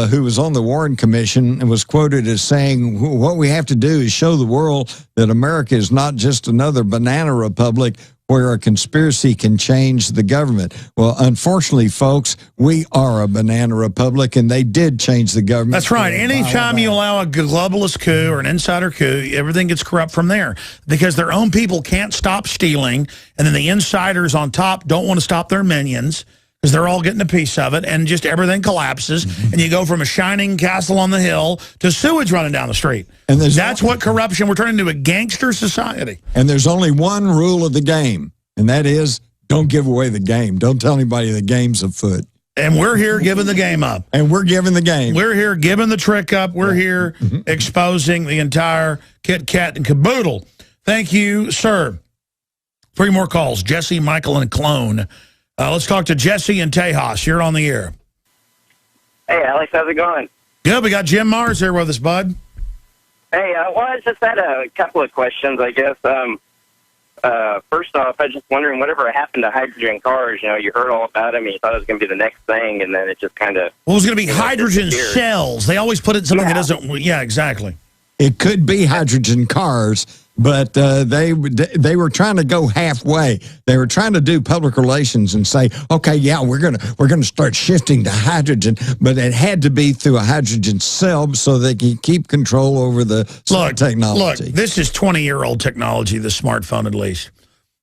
who was on the Warren Commission and was quoted as saying, what we have to do is show the world that America is not just another banana republic where a conspiracy can change the government. Well, unfortunately, folks, we are a banana republic, and they did change the government.
That's right. Anytime you allow a globalist coup or an insider coup, everything gets corrupt from there because their own people can't stop stealing, and then the insiders on top don't want to stop their minions because they're all getting a piece of it, and just everything collapses, and you go from a shining castle on the hill to sewage running down the street. And that's what corruption, we're turning into a gangster society.
And there's only one rule of the game, and that is don't give away the game. Don't tell anybody the game's afoot.
And we're here giving the game up.
And we're giving the game.
We're here giving the trick up. We're here exposing the entire kit, kat, and caboodle. Thank you, sir. 3 more calls. Jesse, Michael, and Clone. Let's talk to Jesse and Tejas. You're on the air.
Hey, Alex, how's it going?
Good. We got Jim MARRS here with us, bud.
Hey, I just had a couple of questions, I guess. First off, I was just wondering, whatever happened to hydrogen cars? You know, you heard all about them, and you thought it was going to be the next thing, and then it just kind of...
Well, it was going to be hydrogen cells. They always put it in something that doesn't... Yeah, exactly.
It could be hydrogen cars, but they were trying to go halfway. They were trying to do public relations and say, okay, yeah, we're gonna start shifting to hydrogen, but it had to be through a hydrogen cell so they can keep control over the technology.
Look, this is 20-year-old technology, the smartphone at least.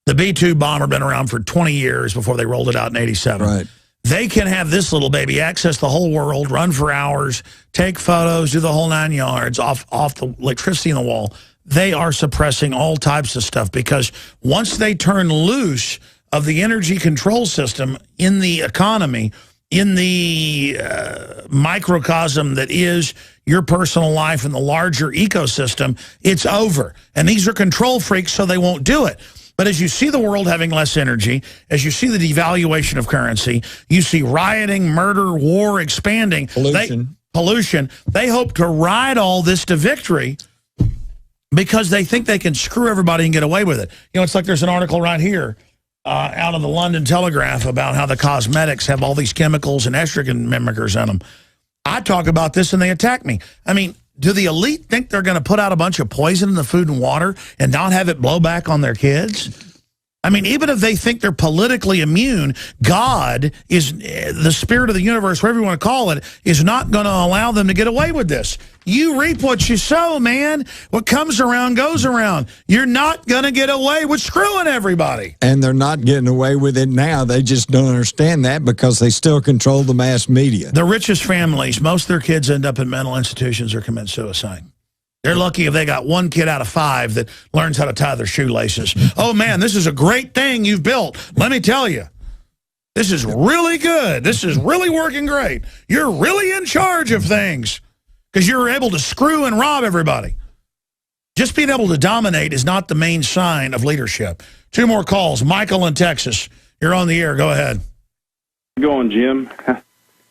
The B-2 bomber had been around for 20 years before they rolled it out in 87.
Right.
They can have this little baby access the whole world, run for hours, take photos, do the whole 9 yards off the electricity in the wall. They are suppressing all types of stuff because once they turn loose of the energy control system in the economy, in the microcosm that is your personal life and the larger ecosystem, it's over. And these are control freaks, so they won't do it. But as you see the world having less energy, as you see the devaluation of currency, you see rioting, murder, war expanding. Pollution. They hope to ride all this to victory because they think they can screw everybody and get away with it. You know, it's like there's an article right here out of the London Telegraph about how the cosmetics have all these chemicals and estrogen mimickers in them. I talk about this and they attack me. I mean, do the elite think they're going to put out a bunch of poison in the food and water and not have it blow back on their kids? I mean, even if they think they're politically immune, God is the spirit of the universe, whatever you want to call it, is not going to allow them to get away with this. You reap what you sow, man. What comes around goes around. You're not going to get away with screwing everybody.
And they're not getting away with it now. They just don't understand that because they still control the mass media.
The richest families, most of their kids end up in mental institutions or commit suicide. They're lucky if they got 1 kid out of 5 that learns how to tie their shoelaces. Oh, man, this is a great thing you've built. Let me tell you, this is really good. This is really working great. You're really in charge of things because you're able to screw and rob everybody. Just being able to dominate is not the main sign of leadership. 2 more calls. Michael in Texas. You're on the air. Go ahead.
How you going, Jim?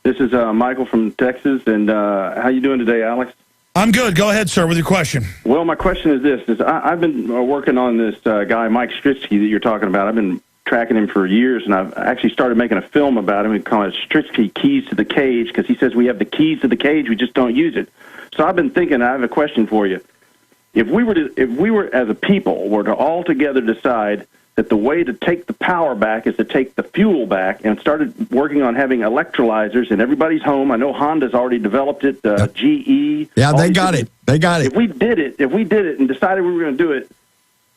This is Michael from Texas. And how you doing today, Alex?
I'm good. Go ahead, sir, with your question.
Well, my question is this. I've been working on this guy, Mike Stritsky, that you're talking about. I've been tracking him for years, and I've actually started making a film about him. We call it Stritsky Keys to the Cage, because he says we have the keys to the cage, we just don't use it. So I've been thinking, I have a question for you. If we were as a people, were to all together decide that the way to take the power back is to take the fuel back and started working on having electrolyzers in everybody's home. I know Honda's already developed it, GE.
Yeah, they got it. They got it.
If we did it and decided we were going to do it,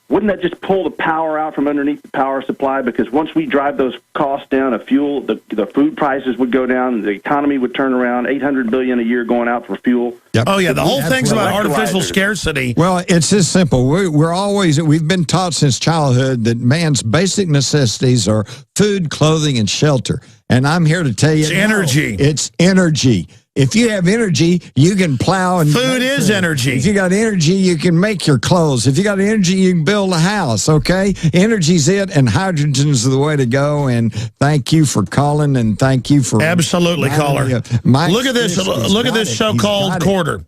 wouldn't that just pull the power out from underneath the power supply? Because once we drive those costs down of fuel, the food prices would go down, the economy would turn around, $800 billion a year going out for fuel.
Yep.
Oh, yeah, the whole thing's about artificial scarcity.
Well, it's just simple. We've been taught since childhood that man's basic necessities are food, clothing, and shelter. And I'm here to tell you,
it's energy.
It's energy. If you have energy, you can plow and
food is energy.
If you got energy, you can make your clothes. If you got energy, you can build a house, okay? Energy's it, and hydrogen's the way to go. And thank you for calling, and thank you for...
Absolutely, caller. Look at this. Look at this so-called quarter.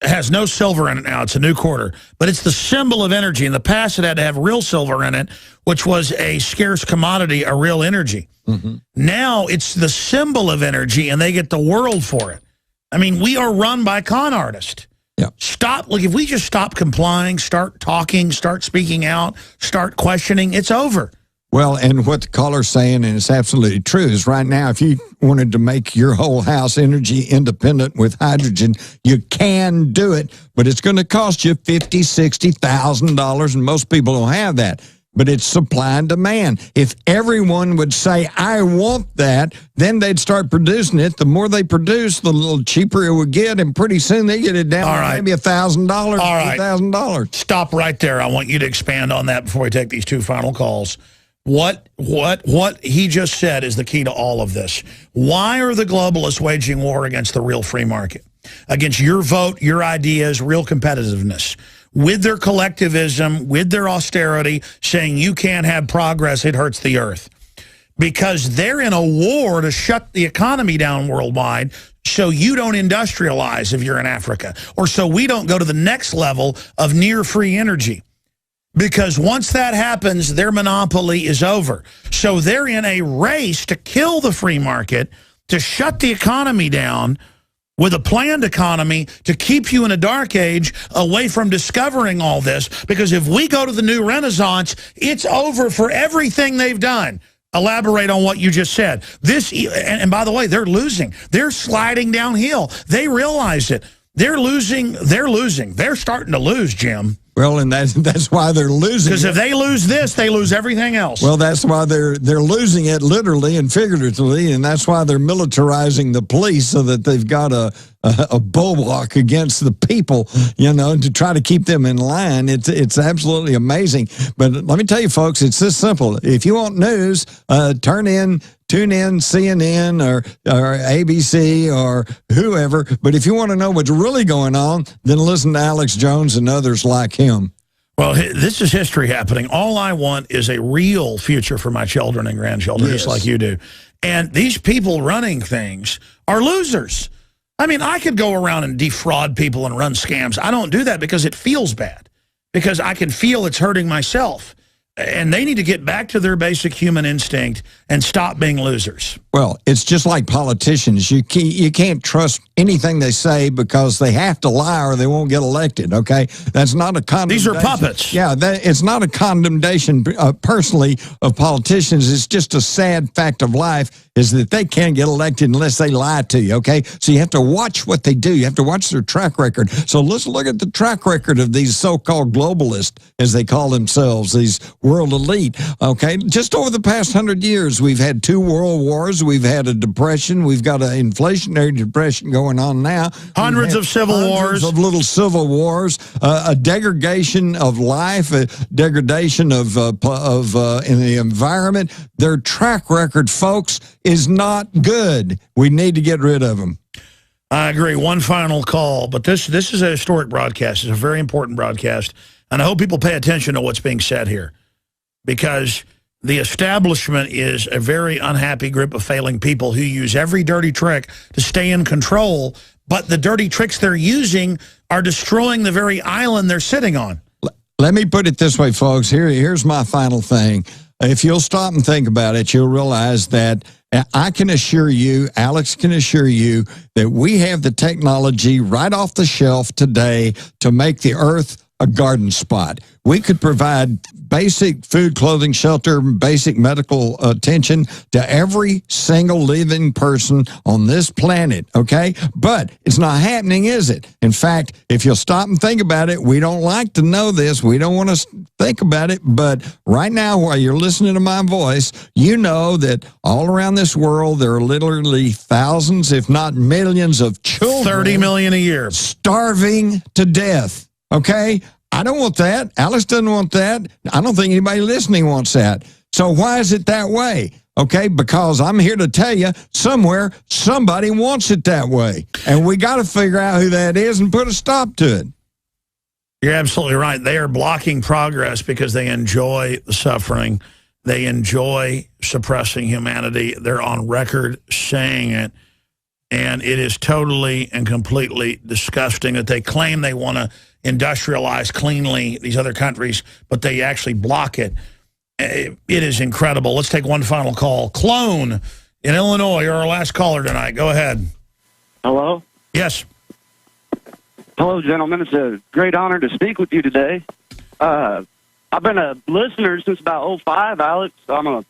It has no silver in it now. It's a new quarter. But it's the symbol of energy. In the past, it had to have real silver in it, which was a scarce commodity, a real energy. Mm-hmm. Now it's the symbol of energy, and they get the world for it. I mean, we are run by con artists.
Yeah.
If we just stop complying, start talking, start speaking out, start questioning, it's over.
Well, and what the caller's saying, and it's absolutely true, is right now, if you wanted to make your whole house energy independent with hydrogen, you can do it, but it's going to cost you $50,000, $60,000, and most people don't have that. But it's supply and demand. If everyone would say, I want that, then they'd start producing it. The more they produce, the little cheaper it would get, and pretty soon they get it down to maybe $1,000, $2,000.
Stop right there. I want you to expand on that before we take these 2 final calls. What he just said is the key to all of this. Why are the globalists waging war against the real free market? Against your vote, your ideas, real competitiveness. With their collectivism, with their austerity, saying you can't have progress, it hurts the earth. Because they're in a war to shut the economy down worldwide so you don't industrialize if you're in Africa, or so we don't go to the next level of near-free energy. Because once that happens, their monopoly is over. So they're in a race to kill the free market, to shut the economy down, with a planned economy to keep you in a dark age away from discovering all this. Because if we go to the new Renaissance, it's over for everything they've done. Elaborate on what you just said. And by the way, they're losing. They're sliding downhill. They realize it. They're losing. They're starting to lose, Jim.
Well, and that's why they're losing.
Because if they lose this, they lose everything else.
Well, that's why they're losing it literally and figuratively, and that's why they're militarizing the police so that they've got a bulwark against the people, to try to keep them in line. It's absolutely amazing. But let me tell you, folks, it's this simple. If you want news, tune in CNN or ABC or whoever. But if you want to know what's really going on, then listen to Alex Jones and others like him.
Well, this is history happening. All I want is a real future for my children and grandchildren, just like you do. And these people running things are losers. I mean, I could go around and defraud people and run scams. I don't do that because it feels bad, because I can feel it's hurting myself. And they need to get back to their basic human instinct and stop being losers.
Well, it's just like politicians. You can't trust anything they say because they have to lie or they won't get elected, okay? That's not a condemnation.
These are puppets.
Yeah, it's not a condemnation personally of politicians. It's just a sad fact of life is that they can't get elected unless they lie to you, okay? So you have to watch what they do. You have to watch their track record. So let's look at the track record of these so-called globalists, as they call themselves, these world elite, okay? Just over the past 100 years, we've had 2 world wars. We've had a depression. We've got an inflationary depression going on now.
Hundreds of civil wars.
Of little civil wars, a degradation of life, a degradation of in the environment. Their track record, folks, is not good. We need to get rid of them.
I agree. One final call, but this is a historic broadcast. It's a very important broadcast, and I hope people pay attention to what's being said here, because the establishment is a very unhappy group of failing people who use every dirty trick to stay in control, but the dirty tricks they're using are destroying the very island they're sitting on.
Let me put it this way, folks. Here's my final thing. If you'll stop and think about it, you'll realize that I can assure you, Alex can assure you, that we have the technology right off the shelf today to make the earth a garden spot. We could provide basic food, clothing, shelter, basic medical attention to every single living person on this planet, okay? But it's not happening, is it? In fact, if you'll stop and think about it, we don't like to know this. We don't want to think about it. But right now, while you're listening to my voice, you know that all around this world, there are literally thousands, if not millions of children.
30 million a year.
Starving to death, okay? I don't want that. Alice doesn't want that. I don't think anybody listening wants that. So why is it that way? Okay, because I'm here to tell you, somewhere, somebody wants it that way. And we got to figure out who that is and put a stop to it.
You're absolutely right. They are blocking progress because they enjoy the suffering. They enjoy suppressing humanity. They're on record saying it. And it is totally and completely disgusting that they claim they want to industrialize cleanly these other countries, but they actually block it. It is incredible. Let's take one final call. Clone in Illinois, you're our last caller tonight. Go ahead.
Hello?
Yes.
Hello, gentlemen. It's a great honor to speak with you today. I've been a listener since about 2005, Alex. I'm a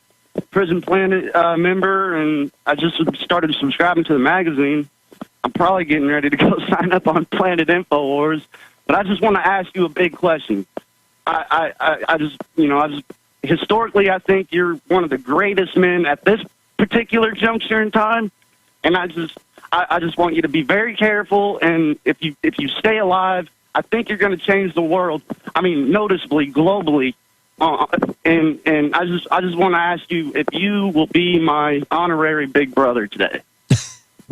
Prison Planet member, and I just started subscribing to the magazine. I'm probably getting ready to go sign up on Planet InfoWars, but I just want to ask you a big question. I just historically, I think you're one of the greatest men at this particular juncture in time, and I just want you to be very careful. And if you stay alive, I think you're going to change the world. I mean, noticeably, globally. And I just want to ask you if you will be my honorary big brother today.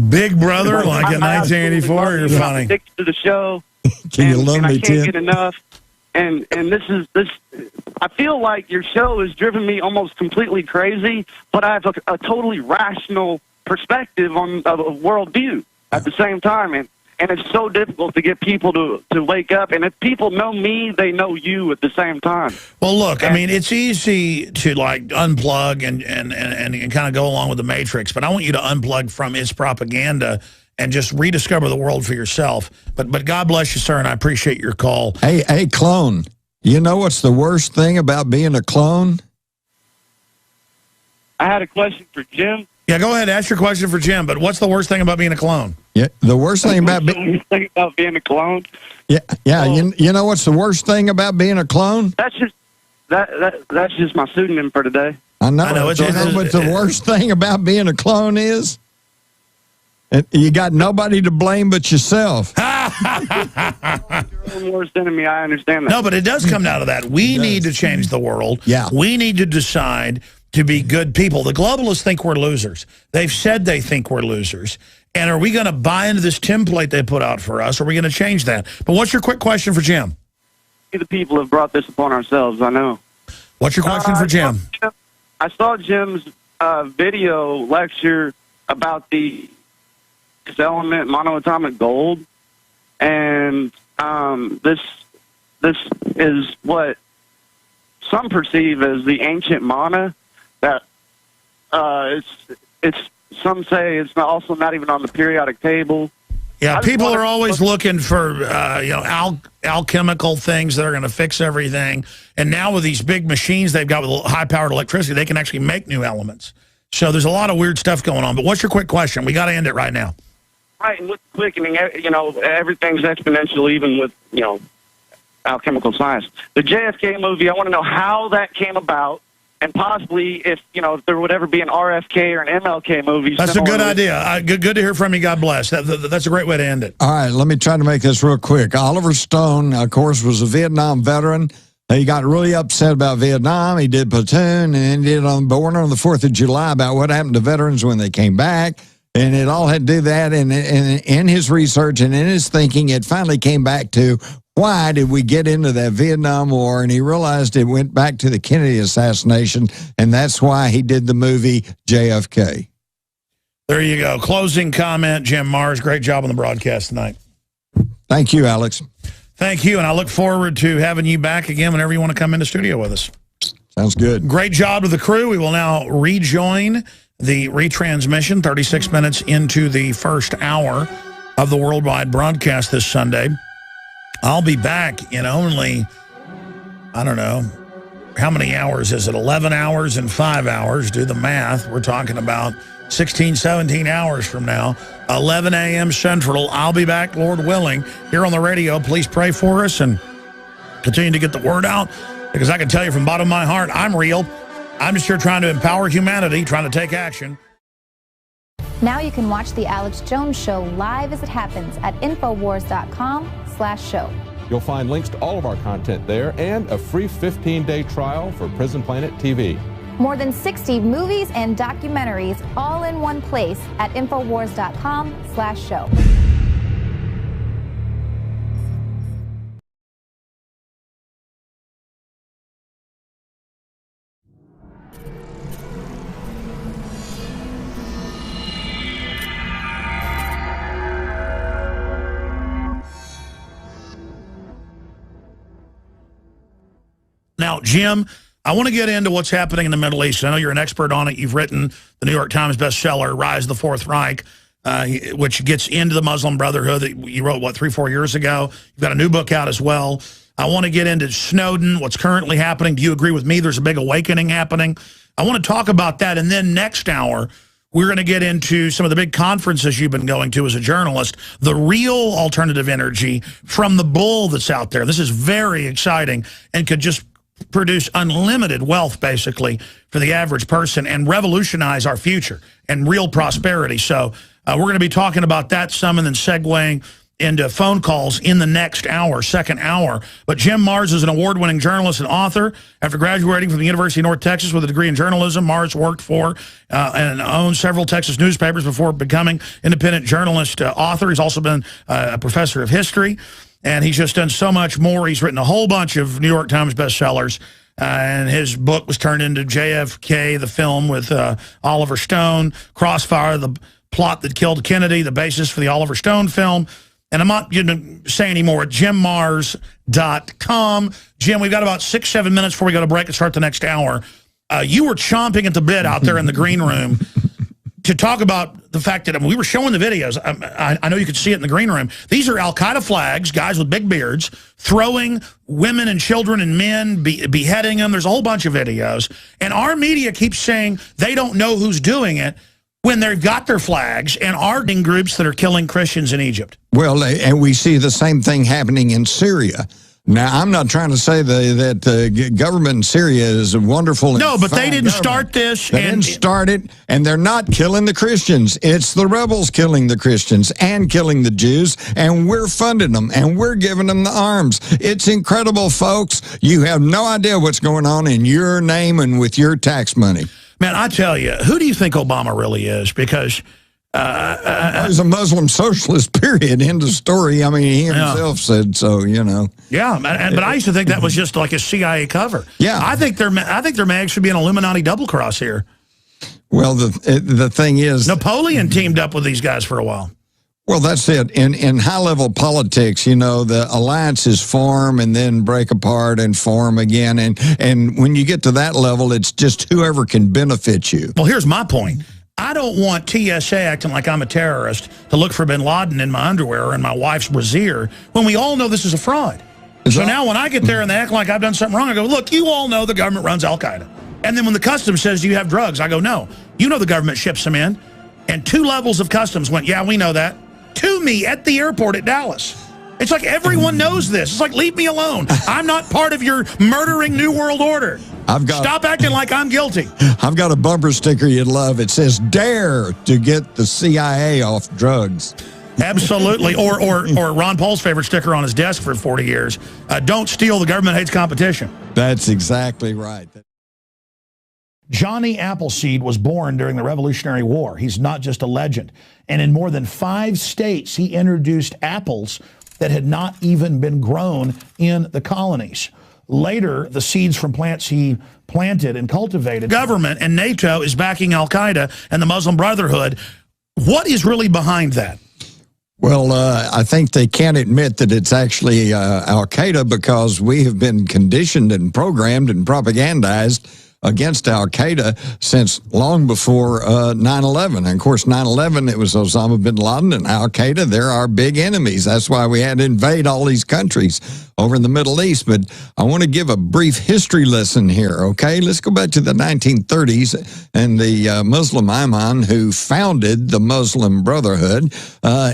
Big brother, like in 1984. You're funny.
Stick to the show.
Can you love me,
I can't
Tim?
get enough. And this. I feel like your show has driven me almost completely crazy, but I have a totally rational perspective on a worldview at the same time, and it's so difficult to get people to wake up. And if people know me, they know you at the same time.
Well, look, I mean, it's easy to like unplug and kind of go along with the Matrix, but I want you to unplug from its propaganda and just rediscover the world for yourself. But God bless you, sir, and I appreciate your call.
Hey, clone, you know what's the worst thing about being a clone?
I had a question for Jim.
Yeah, go ahead, ask your question for Jim, but what's the worst thing about being a clone?
Yeah, the worst thing about
being a clone?
Yeah. You know what's the worst thing about being a clone?
That's just my pseudonym for today.
I know. But the worst thing about being a clone is you got nobody to blame but yourself.
Your own worst enemy, I understand that.
No, but it does come down to that. We need to change the world.
Yeah.
We need to decide to be good people. The globalists think we're losers. They've said they think we're losers. And are we going to buy into this template they put out for us, or are we going to change that? But what's your quick question for Jim?
The people have brought this upon ourselves, I know.
What's your question for Jim?
I saw Jim's video lecture about the element monoatomic gold, and this is what some perceive as the ancient manna. That it's some say it's also not even on the periodic table.
Yeah, people are always looking for alchemical things that are going to fix everything. And now with these big machines they've got with high-powered electricity, they can actually make new elements. So there's a lot of weird stuff going on. But what's your quick question? We got to end it right now.
Right, and with quickening, everything's exponential, even with alchemical science. The JFK movie, I want to know how that came about. And possibly if there would ever be an RFK or an MLK movie.
That's a good idea. Good to hear from you. God bless. That's a great way to end it.
All right, let me try to make this real quick. Oliver Stone, of course, was a Vietnam veteran. He got really upset about Vietnam. He did Platoon, and he did Born on the 4th of July about what happened to veterans when they came back. And it all had to do that. And in his research and in his thinking, it finally came back to, why did we get into that Vietnam War? And he realized it went back to the Kennedy assassination, and that's why he did the movie JFK.
There you go. Closing comment, Jim MARRS. Great job on the broadcast tonight.
Thank you, Alex.
Thank you, and I look forward to having you back again whenever you want to come into studio with us.
Sounds good.
Great job to the crew. We will now rejoin the retransmission 36 minutes into the first hour of the worldwide broadcast this Sunday. I'll be back in only, I don't know, how many hours is it? 11 hours and 5 hours. Do the math. We're talking about 16, 17 hours from now. 11 a.m. Central. I'll be back, Lord willing, here on the radio. Please pray for us and continue to get the word out, because I can tell you from the bottom of my heart, I'm real. I'm just here trying to empower humanity, trying to take action.
Now you can watch The Alex Jones Show live as it happens at Infowars.com/show.
You'll find links to all of our content there and a free 15-day trial for Prison Planet TV.
More than 60 movies and documentaries all in one place at Infowars.com/show.
Now, Jim, I want to get into what's happening in the Middle East. I know you're an expert on it. You've written the New York Times bestseller, Rise of the Fourth Reich, which gets into the Muslim Brotherhood that you wrote, 3-4 years ago. You've got a new book out as well. I want to get into Snowden, what's currently happening. Do you agree with me? There's a big awakening happening. I want to talk about that. And then next hour, we're going to get into some of the big conferences you've been going to as a journalist, the real alternative energy from the bull that's out there. This is very exciting and could just produce unlimited wealth, basically, for the average person and revolutionize our future and real prosperity. So we're going to be talking about that some and then segueing into phone calls in the next hour, second hour. But Jim MARRS is an award-winning journalist and author. After graduating from the University of North Texas with a degree in journalism, MARRS worked for and owned several Texas newspapers before becoming independent journalist author. He's also been a professor of history. And he's just done so much more. He's written a whole bunch of New York Times bestsellers. And his book was turned into JFK, the film with Oliver Stone, Crossfire, the plot that killed Kennedy, the basis for the Oliver Stone film. And I'm not going to say any more. JimMarrs.com. Jim, we've got about 6-7 minutes before we go to break and start the next hour. You were chomping at the bit out there in the green room to talk about the fact that we were showing the videos. I know you could see it in the green room. These are Al-Qaeda flags, guys with big beards, throwing women and children and men, beheading them. There's a whole bunch of videos. And our media keeps saying they don't know who's doing it when they've got their flags and are in groups that are killing Christians in Egypt.
Well, and we see the same thing happening in Syria. Now, I'm not trying to say that the government in Syria is wonderful.
No, but they didn't start this.
They didn't start it, and they're not killing the Christians. It's the rebels killing the Christians and killing the Jews, and we're funding them, and we're giving them the arms. It's incredible, folks. You have no idea what's going on in your name and with your tax money.
Man, I tell you, who do you think Obama really is? Because
he's a Muslim socialist, period. End of story. I mean, he himself said so, you know.
Yeah, but I used to think that was just like a CIA cover.
Yeah.
I think there may actually be an Illuminati double cross here.
Well, the thing is,
Napoleon teamed up with these guys for a while.
Well, that's it. In high-level politics, you know, the alliances form and then break apart and form again. And when you get to that level, it's just whoever can benefit you.
Well, here's my point. I don't want TSA acting like I'm a terrorist to look for bin Laden in my underwear or in my wife's brassiere when we all know this is a fraud. So now when I get there and they act like I've done something wrong, I go, look, you all know the government runs Al-Qaeda. And then when the customs says, do you have drugs? I go, no. You know the government ships them in. And 2 levels of customs went, yeah, we know that. To me at the airport at Dallas. It's like everyone knows this. It's like, leave me alone. I'm not part of your murdering New World Order. Stop acting like I'm guilty.
I've got a bumper sticker you'd love. It says, dare to get the CIA off drugs.
Absolutely. Or Ron Paul's favorite sticker on his desk for 40 years. Don't steal, the government hates competition.
That's exactly right.
Johnny Appleseed was born during the Revolutionary War. He's not just a legend. And in more than 5 states, he introduced apples that had not even been grown in the colonies. Later, the seeds from plants he planted and cultivated. Government and NATO is backing Al-Qaeda and the Muslim Brotherhood. What is really behind that?
Well, I think they can't admit that it's actually Al-Qaeda because we have been conditioned and programmed and propagandized against Al-Qaeda since long before 9/11. And, of course, 9/11, it was Osama bin Laden and Al-Qaeda. They're our big enemies. That's why we had to invade all these countries over in the Middle East. But I want to give a brief history lesson here, okay? Let's go back to the 1930s and the Muslim imam who founded the Muslim Brotherhood.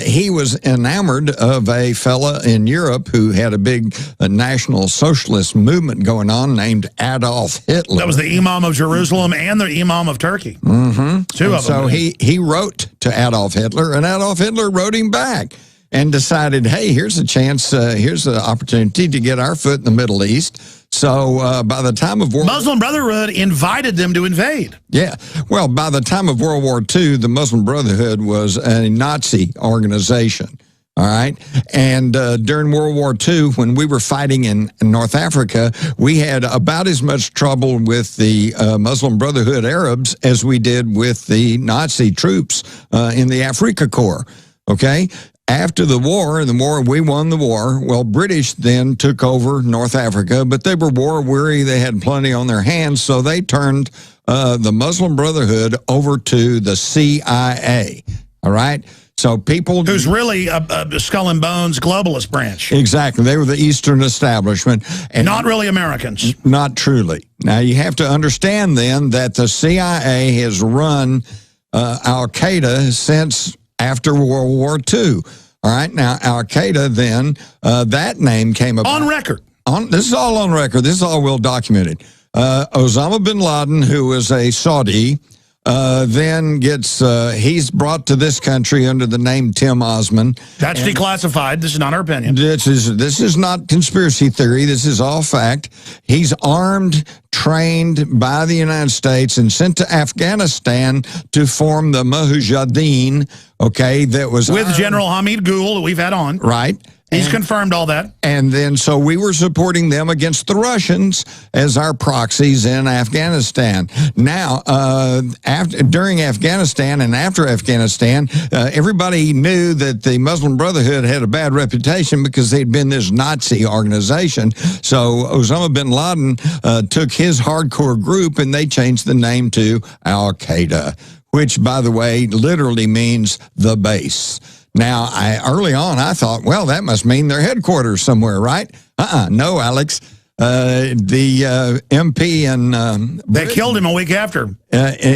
He was enamored of a fella in Europe who had a big national socialist movement going on named Adolf Hitler.
That was the Imam of Jerusalem and the Imam of Turkey.
Mm-hmm.
2 of them.
So he wrote to Adolf Hitler, and Adolf Hitler wrote him back and decided, hey, here's a chance, here's an opportunity to get our foot in the Middle East. So by the time of
Muslim Brotherhood invited them to invade.
Yeah. Well, by the time of World War II, the Muslim Brotherhood was a Nazi organization. All right. And during World War II, when we were fighting in North Africa, we had about as much trouble with the Muslim Brotherhood Arabs as we did with the Nazi troops in the Afrika Korps. Okay. After the war, we won the war. Well, British then took over North Africa, but they were war weary. They had plenty on their hands, so they turned the Muslim Brotherhood over to the CIA. All right. So people...
Who's really a skull and bones globalist branch.
Exactly. They were the Eastern establishment. And
not really Americans.
Not truly. Now, you have to understand then that the CIA has run Al-Qaeda since after World War II. All right. Now, Al-Qaeda then, that name came about.
On record.
This is all on record. This is all well documented. Osama bin Laden, who was a Saudi... then gets, he's brought to this country under the name Tim Osman.
That's declassified. This is not our opinion.
This is not conspiracy theory. This is all fact. He's armed, trained by the United States and sent to Afghanistan to form the Mujahideen, okay, that was...
With General Hamid Gul, that we've had on.
Right.
He's confirmed all that.
And then, so we were supporting them against the Russians as our proxies in Afghanistan. Now, during Afghanistan and after Afghanistan, everybody knew that the Muslim Brotherhood had a bad reputation because they'd been this Nazi organization. So Osama bin Laden took his hardcore group and they changed the name to Al-Qaeda, which, by the way, literally means the base. Now, early on, I thought, well, that must mean their headquarters somewhere, right? No, Alex. The MP and...
they killed him a week after.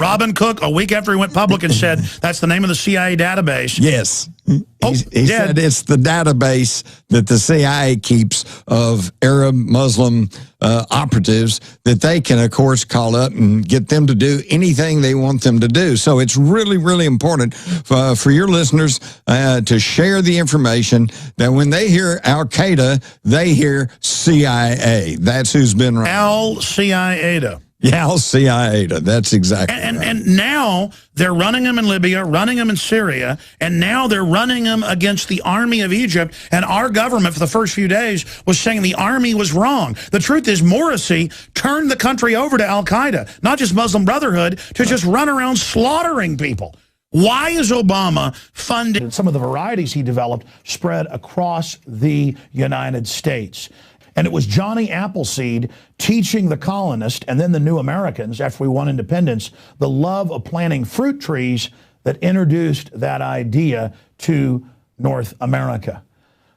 Robin Cook, a week after he went public and said, that's the name of the CIA database.
Yes. He said it's the database that the CIA keeps of Arab Muslim operatives that they can, of course, call up and get them to do anything they want them to do. So it's really, really important for your listeners to share the information that when they hear Al-Qaeda, they hear CIA. That's who's been running.
Al-CIA.
Yeah, Al-CIA. That's exactly
and,
right.
and now they're running them in Libya, running them in Syria, and now they're running them against the army of Egypt. And our government, for the first few days, was saying the army was wrong. The truth is Morsi turned the country over to Al-Qaeda, not just Muslim Brotherhood, to just run around slaughtering people. Why is Obama funding some of the varieties he developed spread across the United States? And it was Johnny Appleseed teaching the colonists and then the new Americans, after we won independence, the love of planting fruit trees that introduced that idea to North America.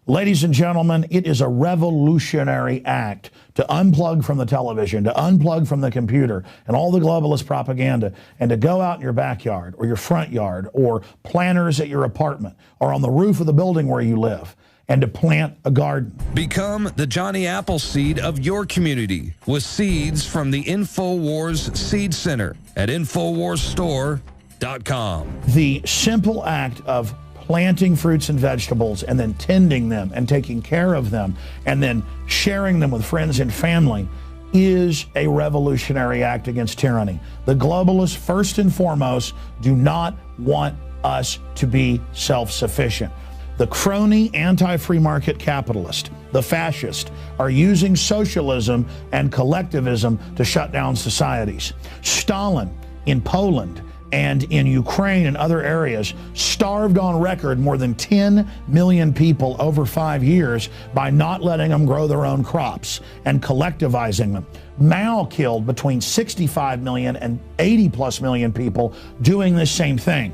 Ladies and gentlemen, it is a revolutionary act to unplug from the television, to unplug from the computer and all the globalist propaganda, and to go out in your backyard or your front yard or planters at your apartment or on the roof of the building where you live, and to plant a garden.
Become the Johnny Appleseed of your community with seeds from the InfoWars Seed Center at InfoWarsStore.com.
The simple act of planting fruits and vegetables and then tending them and taking care of them and then sharing them with friends and family is a revolutionary act against tyranny. The globalists, first and foremost, do not want us to be self-sufficient. The crony anti-free market capitalist, the fascist, are using socialism and collectivism to shut down societies. Stalin in Poland and in Ukraine and other areas starved on record more than 10 million people over 5 years by not letting them grow their own crops and collectivizing them. Mao killed between 65 million and 80+ million people doing this same thing.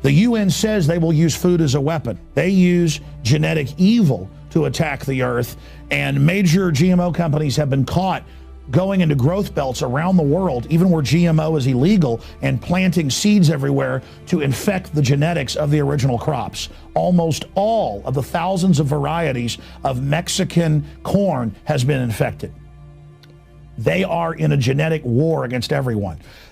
The UN says they will use food as a weapon. They use genetic evil to attack the earth, and major GMO companies have been caught going into growth belts around the world, even where GMO is illegal, and planting seeds everywhere to infect the genetics of the original crops. Almost all of the thousands of varieties of Mexican corn has been infected. They are in a genetic war against everyone.